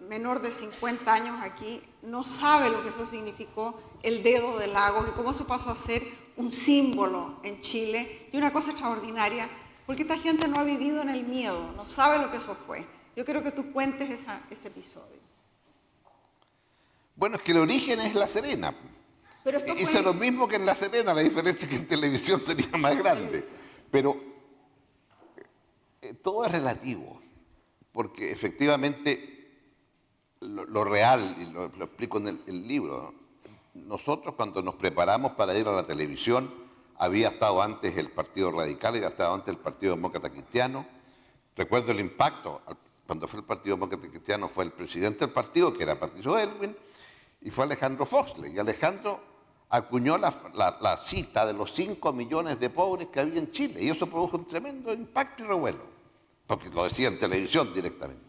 menor de 50 años aquí no sabe lo que eso significó, el dedo de Lagos, y cómo eso pasó a ser un símbolo en Chile y una cosa extraordinaria, porque esta gente no ha vivido en el miedo, no sabe lo que eso fue. Yo quiero que tú cuentes ese episodio. Bueno, es que el origen es La Serena. Pero hice lo mismo que en La Serena, la diferencia es que en televisión sería más grande. Pero todo es relativo, porque efectivamente lo real, y lo explico en el libro, ¿no? Nosotros cuando nos preparamos para ir a la televisión, había estado antes el Partido Radical, había estado antes el Partido Demócrata Cristiano. Recuerdo el impacto, cuando fue el Partido Demócrata Cristiano fue el presidente del partido, que era Patricio Aylwin, y fue Alejandro Foxley. Y Alejandro acuñó la cita de los 5 millones de pobres que había en Chile, y eso produjo un tremendo impacto y revuelo, porque lo decía en televisión directamente.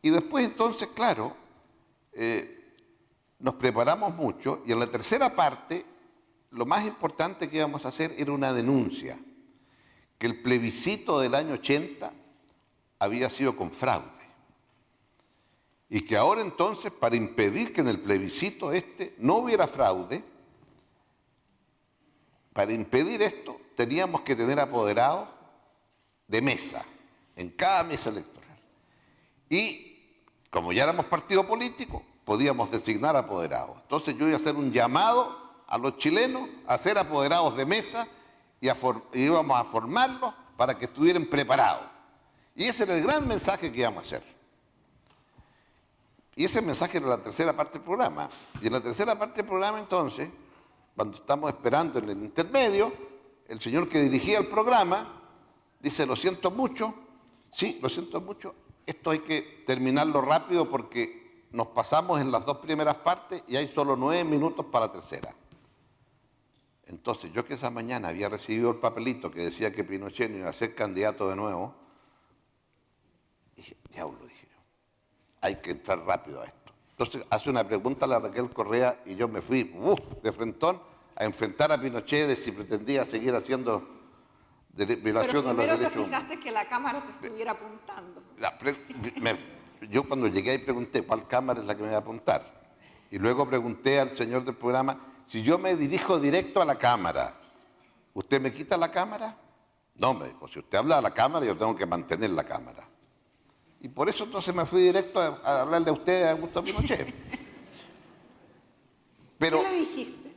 Y después entonces, claro, nos preparamos mucho, y en la tercera parte, lo más importante que íbamos a hacer era una denuncia, que el plebiscito del año 80 había sido con fraude. Y que ahora entonces, para impedir que en el plebiscito no hubiera fraude, para impedir esto, teníamos que tener apoderados de mesa, en cada mesa electoral. Y como ya éramos partido político, podíamos designar apoderados. Entonces yo iba a hacer un llamado a los chilenos a ser apoderados de mesa y íbamos a formarlos para que estuvieran preparados. Y ese era el gran mensaje que íbamos a hacer. Y ese mensaje era la tercera parte del programa. Y en la tercera parte del programa, entonces, cuando estamos esperando en el intermedio, el señor que dirigía el programa dice, lo siento mucho, sí, lo siento mucho, esto hay que terminarlo rápido porque nos pasamos en las 2 primeras partes y hay solo 9 minutos para la tercera. Entonces, yo que esa mañana había recibido el papelito que decía que Pinochet no iba a ser candidato de nuevo, dije, diablo, dije yo, hay que entrar rápido a esto. Entonces, hace una pregunta a la Raquel Correa y yo me fui de frentón a enfrentar a Pinochet de si pretendía seguir haciendo violación a los derechos humanos. Pero primero te fijaste que la cámara te estuviera apuntando. Yo cuando llegué ahí pregunté cuál cámara es la que me va a apuntar. Y luego pregunté al señor del programa, si yo me dirijo directo a la cámara, ¿usted me quita la cámara? No, me dijo, si usted habla a la cámara, yo tengo que mantener la cámara. Y por eso entonces me fui directo a hablarle a usted, a Augusto Pinochet. Pero, ¿qué le dijiste?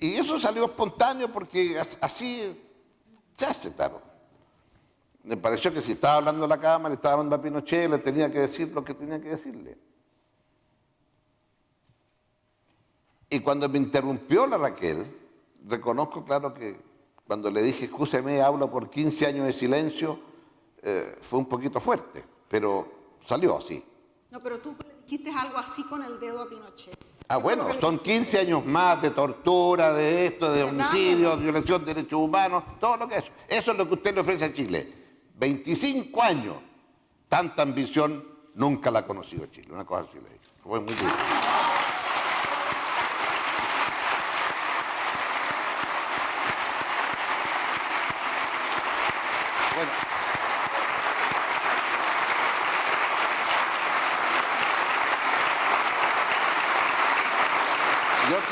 Y eso salió espontáneo porque así se hace, claro. Me pareció que si estaba hablando a la cámara, estaba hablando a Pinochet, le tenía que decir lo que tenía que decirle. Y cuando me interrumpió la Raquel, reconozco, claro, que cuando le dije, escúcheme, hablo por 15 años de silencio, fue un poquito fuerte, pero salió así. No, pero tú le dijiste algo así con el dedo a Pinochet. Ah, bueno, son 15 años más de tortura, de esto, de homicidio, violación de derechos humanos, todo lo que es. Eso es lo que usted le ofrece a Chile. 25 años, tanta ambición nunca la ha conocido Chile. Una cosa así le dije. Fue muy duro. Bueno.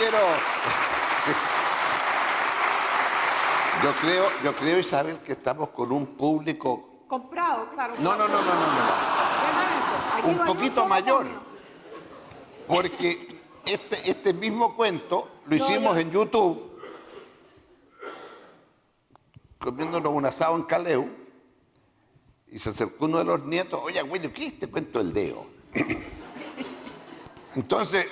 quiero... Yo creo, Isabel, que estamos con un público... Comprado, claro. No. Aquí Un no hay poquito solo mayor. momio. Porque este mismo cuento lo hicimos ya. en YouTube, comiéndonos un asado en Caleu, y se acercó uno de los nietos, oye, abuelo, ¿qué es este cuento del dedo? Entonces,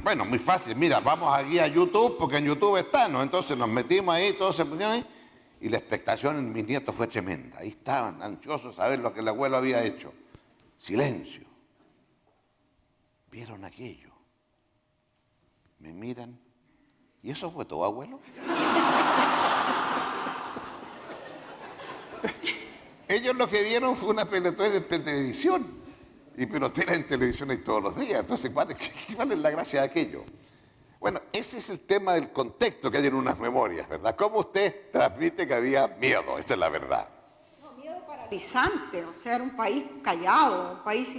bueno, muy fácil, mira, vamos aquí a YouTube, porque en YouTube está, ¿no? Entonces nos metimos ahí, todos se pusieron ahí, y la expectación en mis nietos fue tremenda. Ahí estaban, ansiosos a ver lo que el abuelo había hecho. Silencio. Vieron aquello. Me miran. ¿Y eso fue todo, abuelo? Ellos lo que vieron fue una pelotera en televisión. Y pelotera en televisión hay todos los días. Entonces, ¿cuál es la gracia de aquello? Bueno, ese es el tema del contexto que hay en unas memorias, ¿verdad? ¿Cómo usted transmite que había miedo? Esa es la verdad. No, miedo paralizante, o sea, era un país callado, un país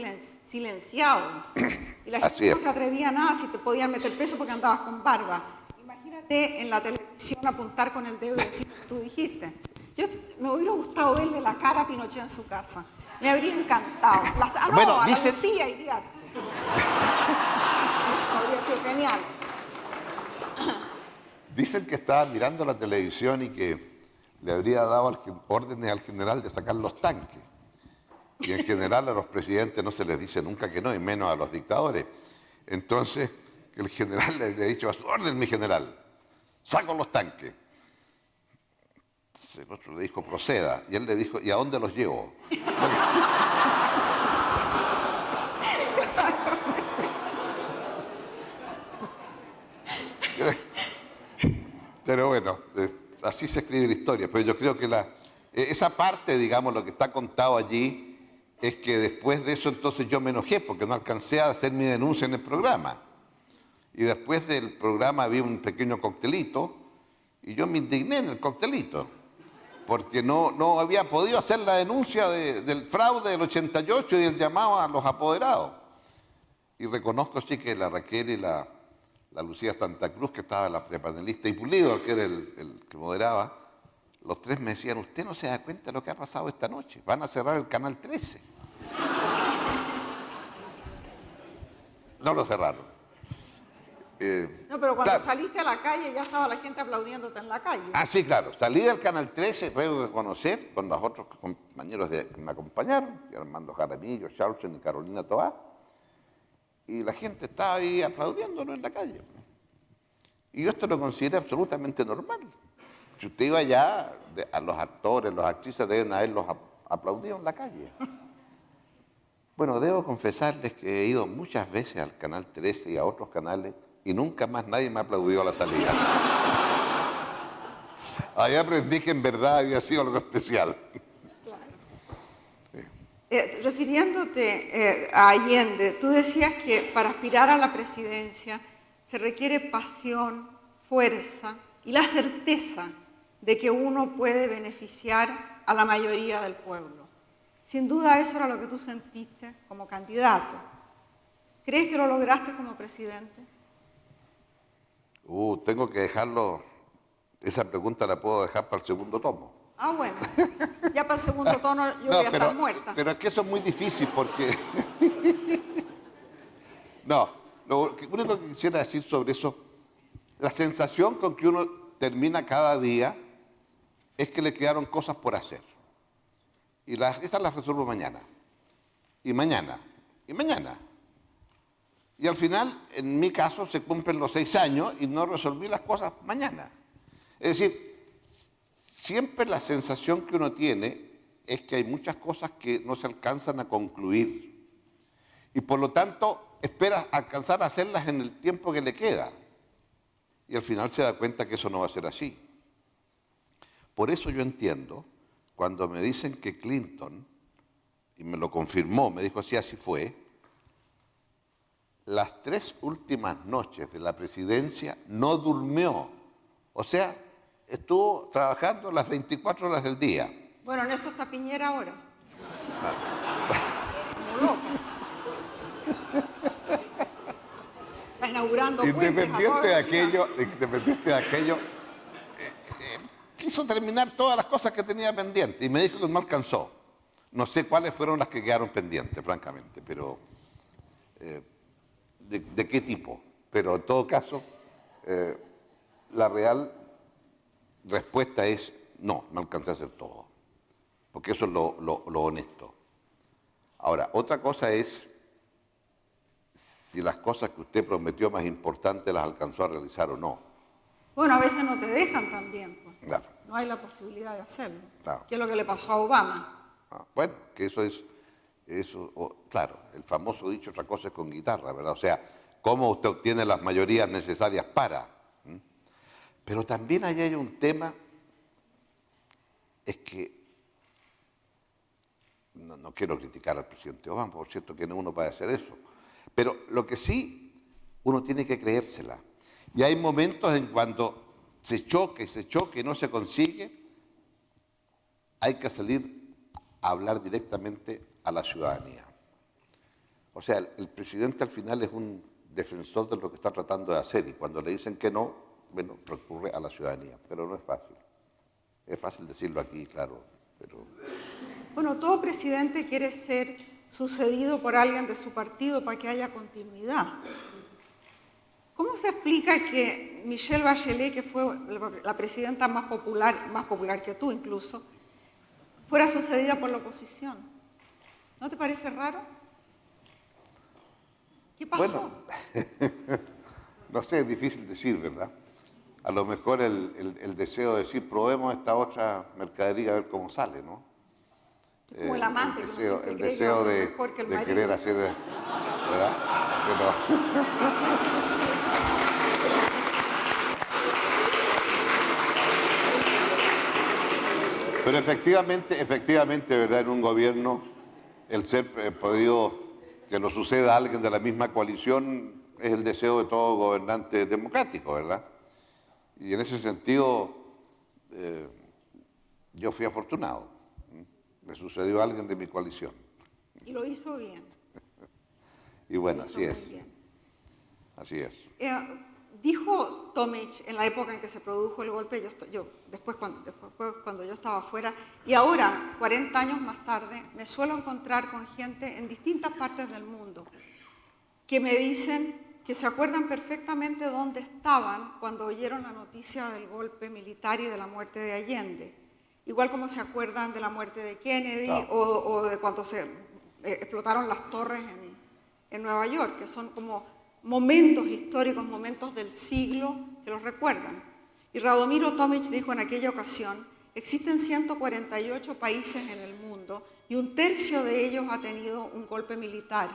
silenciado. Y la gente no se atrevía a nada si te podían meter preso porque andabas con barba. Imagínate en la televisión apuntar con el dedo y decir lo que tú dijiste. Me hubiera gustado verle la cara a Pinochet en su casa. Me habría encantado. Bueno, a dicen... la Lucía Iriarte. Eso habría sido genial. Dicen que estaba mirando la televisión y que le habría dado órdenes al general de sacar los tanques. Y en general a los presidentes no se les dice nunca que no, y menos a los dictadores. Entonces, que el general le habría dicho, a su orden, mi general, saco los tanques. Entonces el otro le dijo, proceda. Y él le dijo, ¿y a dónde los llevo? Pero bueno, así se escribe la historia. Pero yo creo que esa parte, digamos, lo que está contado allí, es que después de eso entonces yo me enojé porque no alcancé a hacer mi denuncia en el programa. Y después del programa había un pequeño coctelito y yo me indigné en el coctelito porque no había podido hacer la denuncia del fraude del 88 y el llamado a los apoderados. Y reconozco sí que la Raquel y la Lucía Santa Cruz, que estaba de panelista, y Pulido, que era el que moderaba, los tres me decían, usted no se da cuenta de lo que ha pasado esta noche, van a cerrar el Canal 13. No lo cerraron. No, pero cuando saliste a la calle ya estaba la gente aplaudiéndote en la calle. Ah, sí, claro. Salí del Canal 13, tengo que conocer con los otros compañeros que me acompañaron, Armando Jaramillo, Charlson y Carolina Toá, y la gente estaba ahí aplaudiéndonos en la calle. Y yo esto lo considero absolutamente normal. Si usted iba allá, a los actores, los actrices deben haberlos aplaudido en la calle. Bueno, debo confesarles que he ido muchas veces al Canal 13 y a otros canales y nunca más nadie me aplaudió a la salida. Ahí aprendí que en verdad había sido algo especial. Refiriéndote a Allende, tú decías que para aspirar a la presidencia se requiere pasión, fuerza y la certeza de que uno puede beneficiar a la mayoría del pueblo. Sin duda eso era lo que tú sentiste como candidato. ¿Crees que lo lograste como presidente? Tengo que dejarlo, esa pregunta la puedo dejar para el segundo tomo. Ah, bueno, ya para el segundo tono yo voy a estar muerta. Pero es que eso es muy difícil porque... No, lo único que quisiera decir sobre eso, la sensación con que uno termina cada día es que le quedaron cosas por hacer. Y estas las resuelvo mañana. Y mañana. Y mañana. Y al final, en mi caso, se cumplen los 6 años y no resolví las cosas mañana. Es decir, siempre la sensación que uno tiene es que hay muchas cosas que no se alcanzan a concluir. Y por lo tanto, espera alcanzar a hacerlas en el tiempo que le queda. Y al final se da cuenta que eso no va a ser así. Por eso yo entiendo, cuando me dicen que Clinton, y me lo confirmó, me dijo, sí, así fue, las 3 últimas noches de la presidencia no durmió. O sea, estuvo trabajando las 24 horas del día. Bueno, en eso está Piñera ahora. Como loco. Bueno, inaugurando puentes a toda velocidad. Independiente de aquello, quiso terminar todas las cosas que tenía pendientes y me dijo que no alcanzó. No sé cuáles fueron las que quedaron pendientes, francamente, pero de qué tipo. Pero en todo caso, la real respuesta es no alcancé a hacer todo, porque eso es lo honesto. Ahora, otra cosa es si las cosas que usted prometió más importantes las alcanzó a realizar o no. Bueno, a veces no te dejan también, pues. Claro. No hay la posibilidad de hacerlo. Claro. ¿Qué es lo que le pasó a Obama? Bueno, que claro, el famoso dicho, otra cosa es con guitarra, ¿verdad? O sea, cómo usted obtiene las mayorías necesarias para. Pero también ahí hay un tema, es que, no quiero criticar al presidente Obama, por cierto, que no uno puede hacer eso, pero lo que sí, uno tiene que creérsela. Y hay momentos en cuando se choque y no se consigue, hay que salir a hablar directamente a la ciudadanía. O sea, el presidente al final es un defensor de lo que está tratando de hacer y cuando le dicen que no, bueno, recurre a la ciudadanía, pero no es fácil. Es fácil decirlo aquí, claro, pero... Bueno, todo presidente quiere ser sucedido por alguien de su partido para que haya continuidad. ¿Cómo se explica que Michelle Bachelet, que fue la presidenta más popular que tú incluso, fuera sucedida por la oposición? ¿No te parece raro? ¿Qué pasó? Bueno, no sé, es difícil decir, ¿verdad? A lo mejor el deseo de decir, probemos esta otra mercadería a ver cómo sale, ¿no? Como el amante, el deseo de querer hacer, ¿verdad? Pero efectivamente, ¿verdad? En un gobierno, el ser podido que lo suceda a alguien de la misma coalición es el deseo de todo gobernante democrático, ¿verdad? Y en ese sentido, yo fui afortunado. Me sucedió a alguien de mi coalición. Y lo hizo bien. Y bueno, así es. Así es. Dijo Tomic en la época en que se produjo el golpe, después cuando yo estaba afuera, y ahora, 40 años más tarde, me suelo encontrar con gente en distintas partes del mundo que me dicen que se acuerdan perfectamente dónde estaban cuando oyeron la noticia del golpe militar y de la muerte de Allende. Igual como se acuerdan de la muerte de Kennedy, claro, o de cuando se explotaron las torres en Nueva York, que son como momentos históricos, momentos del siglo que los recuerdan. Y Radomiro Tomic dijo en aquella ocasión, existen 148 países en el mundo y un tercio de ellos ha tenido un golpe militar.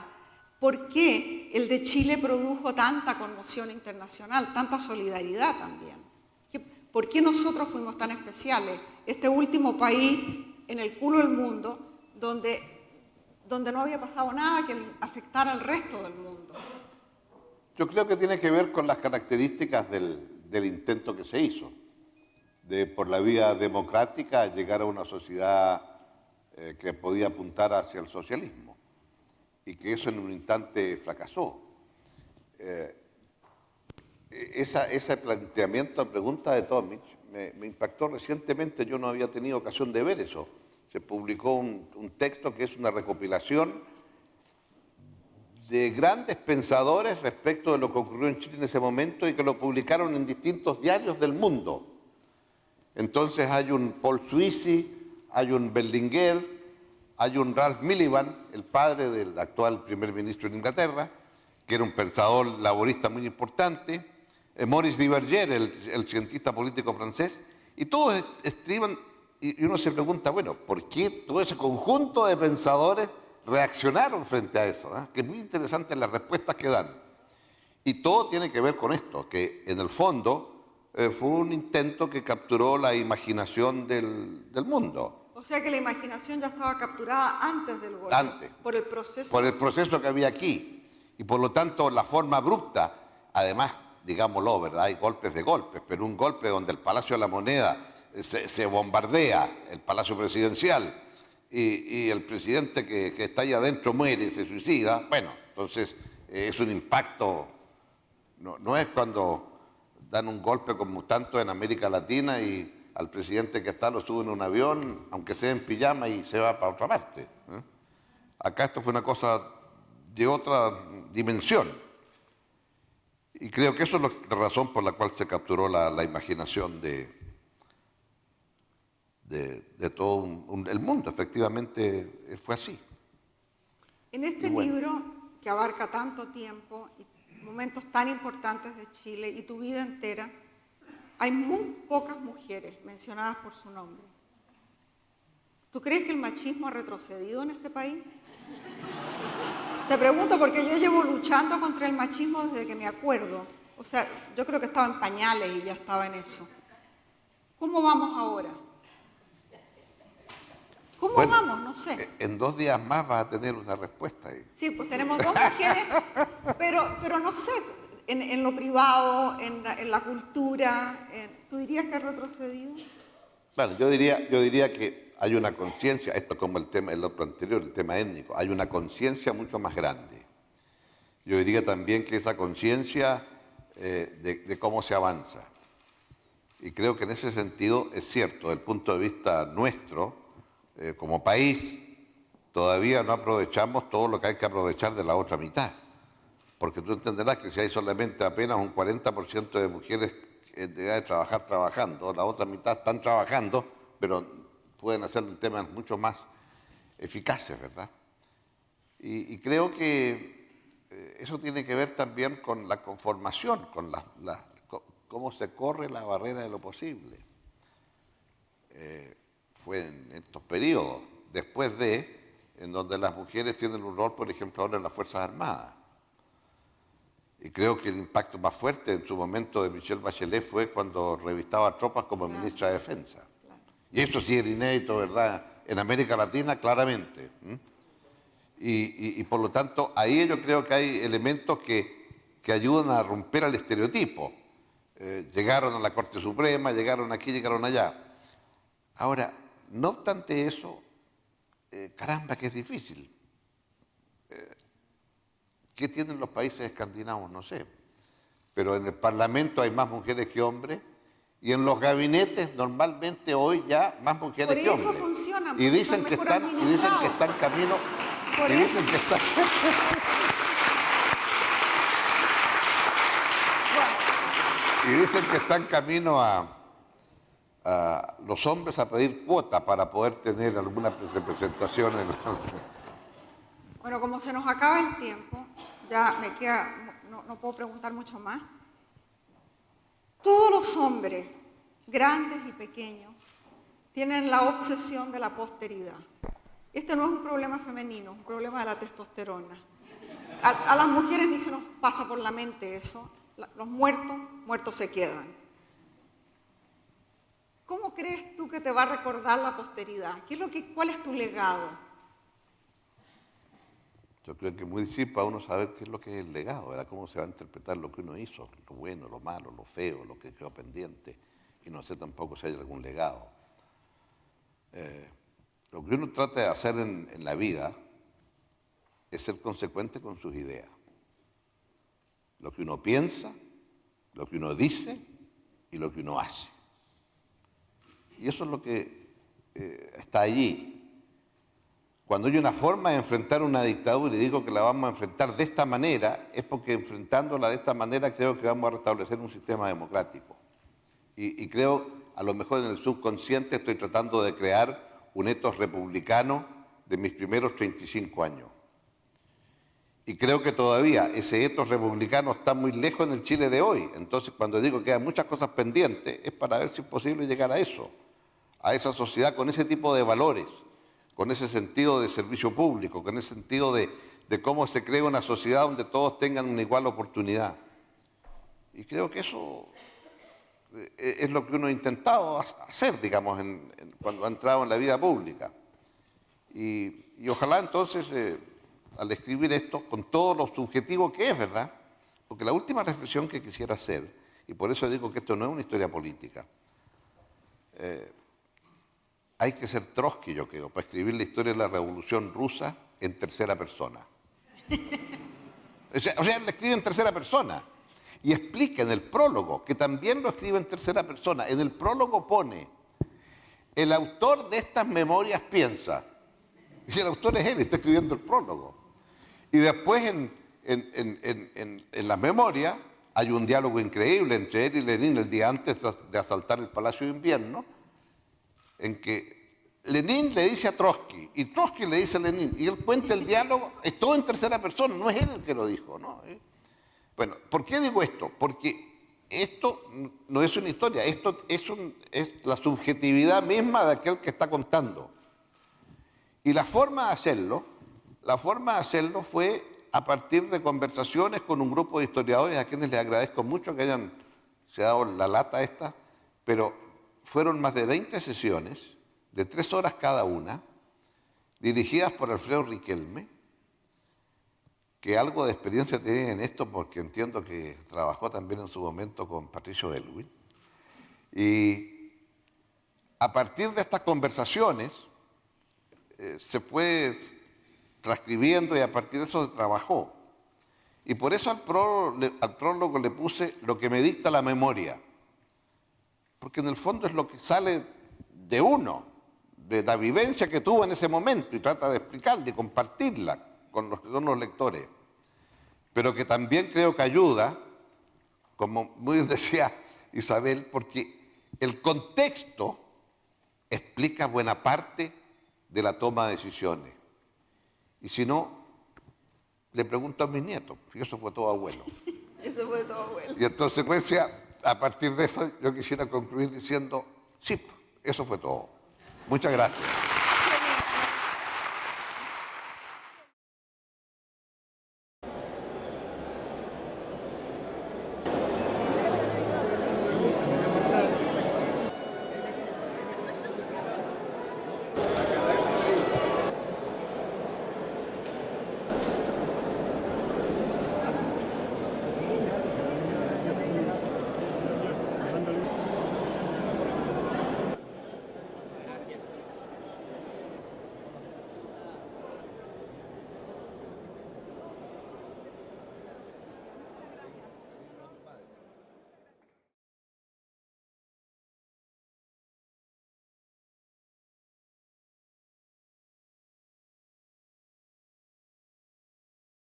¿Por qué el de Chile produjo tanta conmoción internacional, tanta solidaridad también? ¿Por qué nosotros fuimos tan especiales? Este último país en el culo del mundo donde no había pasado nada que afectara al resto del mundo. Yo creo que tiene que ver con las características del intento que se hizo, de por la vía democrática llegar a una sociedad que podía apuntar hacia el socialismo y que eso en un instante fracasó. Ese planteamiento, pregunta de Tomic, me impactó recientemente, yo no había tenido ocasión de ver eso. Se publicó un texto que es una recopilación de grandes pensadores respecto de lo que ocurrió en Chile en ese momento y que lo publicaron en distintos diarios del mundo. Entonces hay un Paul Sweezy, hay un Berlinguer, hay un Ralph Miliband, el padre del actual primer ministro de Inglaterra, que era un pensador laborista muy importante, Maurice Duverger, el cientista político francés, y todos estriban, y uno se pregunta, bueno, ¿por qué todo ese conjunto de pensadores reaccionaron frente a eso? Que es muy interesante las respuestas que dan. Y todo tiene que ver con esto, que en el fondo fue un intento que capturó la imaginación del mundo. O sea que la imaginación ya estaba capturada antes del golpe. Antes. Por el proceso. Por el proceso que había aquí. Y por lo tanto la forma abrupta, además, digámoslo, ¿verdad? Hay golpes de golpes, pero un golpe donde el Palacio de la Moneda se bombardea, el Palacio Presidencial, y el presidente que está ahí adentro muere y se suicida, bueno, entonces es un impacto No es cuando dan un golpe como tanto en América Latina y al presidente que está lo suben a un avión, aunque sea en pijama, y se va para otra parte. Acá esto fue una cosa de otra dimensión. Y creo que eso es la razón por la cual se capturó la imaginación de todo el mundo. Efectivamente fue así. En este libro, que abarca tanto tiempo y momentos tan importantes de Chile y tu vida entera, hay muy pocas mujeres mencionadas por su nombre. ¿Tú crees que el machismo ha retrocedido en este país? Te pregunto porque yo llevo luchando contra el machismo desde que me acuerdo. O sea, yo creo que estaba en pañales y ya estaba en eso. ¿Cómo vamos ahora? ¿Cómo vamos? No sé. En 2 días más vas a tener una respuesta ahí. Sí, pues tenemos 2 mujeres, pero no sé, en lo privado, en la cultura, ¿tú dirías que ha retrocedido? Bueno, yo diría que hay una conciencia, esto como el otro anterior, el tema étnico, hay una conciencia mucho más grande. Yo diría también que esa conciencia de cómo se avanza. Y creo que en ese sentido es cierto, desde el punto de vista nuestro, como país, todavía no aprovechamos todo lo que hay que aprovechar de la otra mitad. Porque tú entenderás que si hay solamente apenas un 40% de mujeres de edad de trabajar trabajando, la otra mitad están trabajando, pero pueden hacer temas mucho más eficaces, ¿verdad? Y creo que eso tiene que ver también con la conformación, con cómo se corre la barrera de lo posible. Fue en estos periodos, después en donde las mujeres tienen un rol, por ejemplo, ahora en las Fuerzas Armadas. Y creo que el impacto más fuerte en su momento de Michelle Bachelet fue cuando revistaba tropas como ministra de Defensa. Y eso sí era inédito, ¿verdad? En América Latina, claramente. Y por lo tanto, ahí yo creo que hay elementos que ayudan a romper el estereotipo. Llegaron a la Corte Suprema, llegaron aquí, llegaron allá. Ahora, no obstante eso, caramba que es difícil. ¿Qué tienen los países escandinavos? No sé. Pero en el Parlamento hay más mujeres que hombres y en los gabinetes normalmente hoy ya más mujeres que hombres. Por eso funciona. Y dicen que están camino. Y dicen que están. Y dicen que están camino a los hombres a pedir cuota para poder tener alguna representación en Bueno, como se nos acaba el tiempo, ya me queda, no puedo preguntar mucho más. Todos los hombres, grandes y pequeños, tienen la obsesión de la posteridad. Este no es un problema femenino, es un problema de la testosterona. A las mujeres ni se nos pasa por la mente eso. Los muertos se quedan. ¿Cómo crees tú que te va a recordar la posteridad? ¿Cuál es tu legado? Yo creo que es muy difícil para uno saber qué es lo que es el legado, ¿verdad? Cómo se va a interpretar lo que uno hizo, lo bueno, lo malo, lo feo, lo que quedó pendiente. Y no sé tampoco si hay algún legado. Lo que uno trata de hacer en la vida es ser consecuente con sus ideas. Lo que uno piensa, lo que uno dice y lo que uno hace. Y eso es lo que está allí. Cuando hay una forma de enfrentar una dictadura y digo que la vamos a enfrentar de esta manera, es porque enfrentándola de esta manera creo que vamos a restablecer un sistema democrático. Y creo, a lo mejor en el subconsciente estoy tratando de crear un etos republicano de mis primeros 35 años. Y creo que todavía ese etos republicano está muy lejos en el Chile de hoy. Entonces, cuando digo que hay muchas cosas pendientes, es para ver si es posible llegar a eso, a esa sociedad con ese tipo de valores, con ese sentido de servicio público, con ese sentido de cómo se crea una sociedad donde todos tengan una igual oportunidad. Y creo que eso es lo que uno ha intentado hacer, digamos, cuando ha entrado en la vida pública. Y ojalá entonces, al escribir esto, con todo lo subjetivo que es, ¿verdad? Porque la última reflexión que quisiera hacer, y por eso digo que esto no es una historia política, hay que ser Trotsky, yo creo, para escribir la historia de la Revolución Rusa en tercera persona. O sea, la escribe en tercera persona. y explica en el prólogo, que también lo escribe en tercera persona, en el prólogo pone, el autor de estas memorias piensa, y el autor es él, está escribiendo el prólogo. Y después en la memoria hay un diálogo increíble entre él y Lenin el día antes de asaltar el Palacio de Invierno, en que Lenin le dice a Trotsky y Trotsky le dice a Lenin, y él cuenta el diálogo, es todo en tercera persona, no es él el que lo dijo, ¿no? Bueno, ¿por qué digo esto? Porque esto no es una historia, esto es la subjetividad misma de aquel que está contando. Y la forma de hacerlo fue a partir de conversaciones con un grupo de historiadores a quienes les agradezco mucho que hayan se dado la lata esta, pero fueron más de 20 sesiones de 3 horas cada una, dirigidas por Alfredo Riquelme, que algo de experiencia tiene en esto porque entiendo que trabajó también en su momento con Patricio Aylwin. Y a partir de estas conversaciones se fue transcribiendo y a partir de eso se trabajó. Y por eso al prólogo le puse lo que me dicta la memoria, porque en el fondo es lo que sale de uno, de la vivencia que tuvo en ese momento y trata de explicarla y compartirla con los que son los lectores, pero que también creo que ayuda, como muy decía Isabel, porque el contexto explica buena parte de la toma de decisiones. Y si no, le pregunto a mis nietos, y eso fue todo abuelo. Eso fue todo abuelo. Y en consecuencia, a partir de eso, yo quisiera concluir diciendo, sí, eso fue todo. Muchas gracias.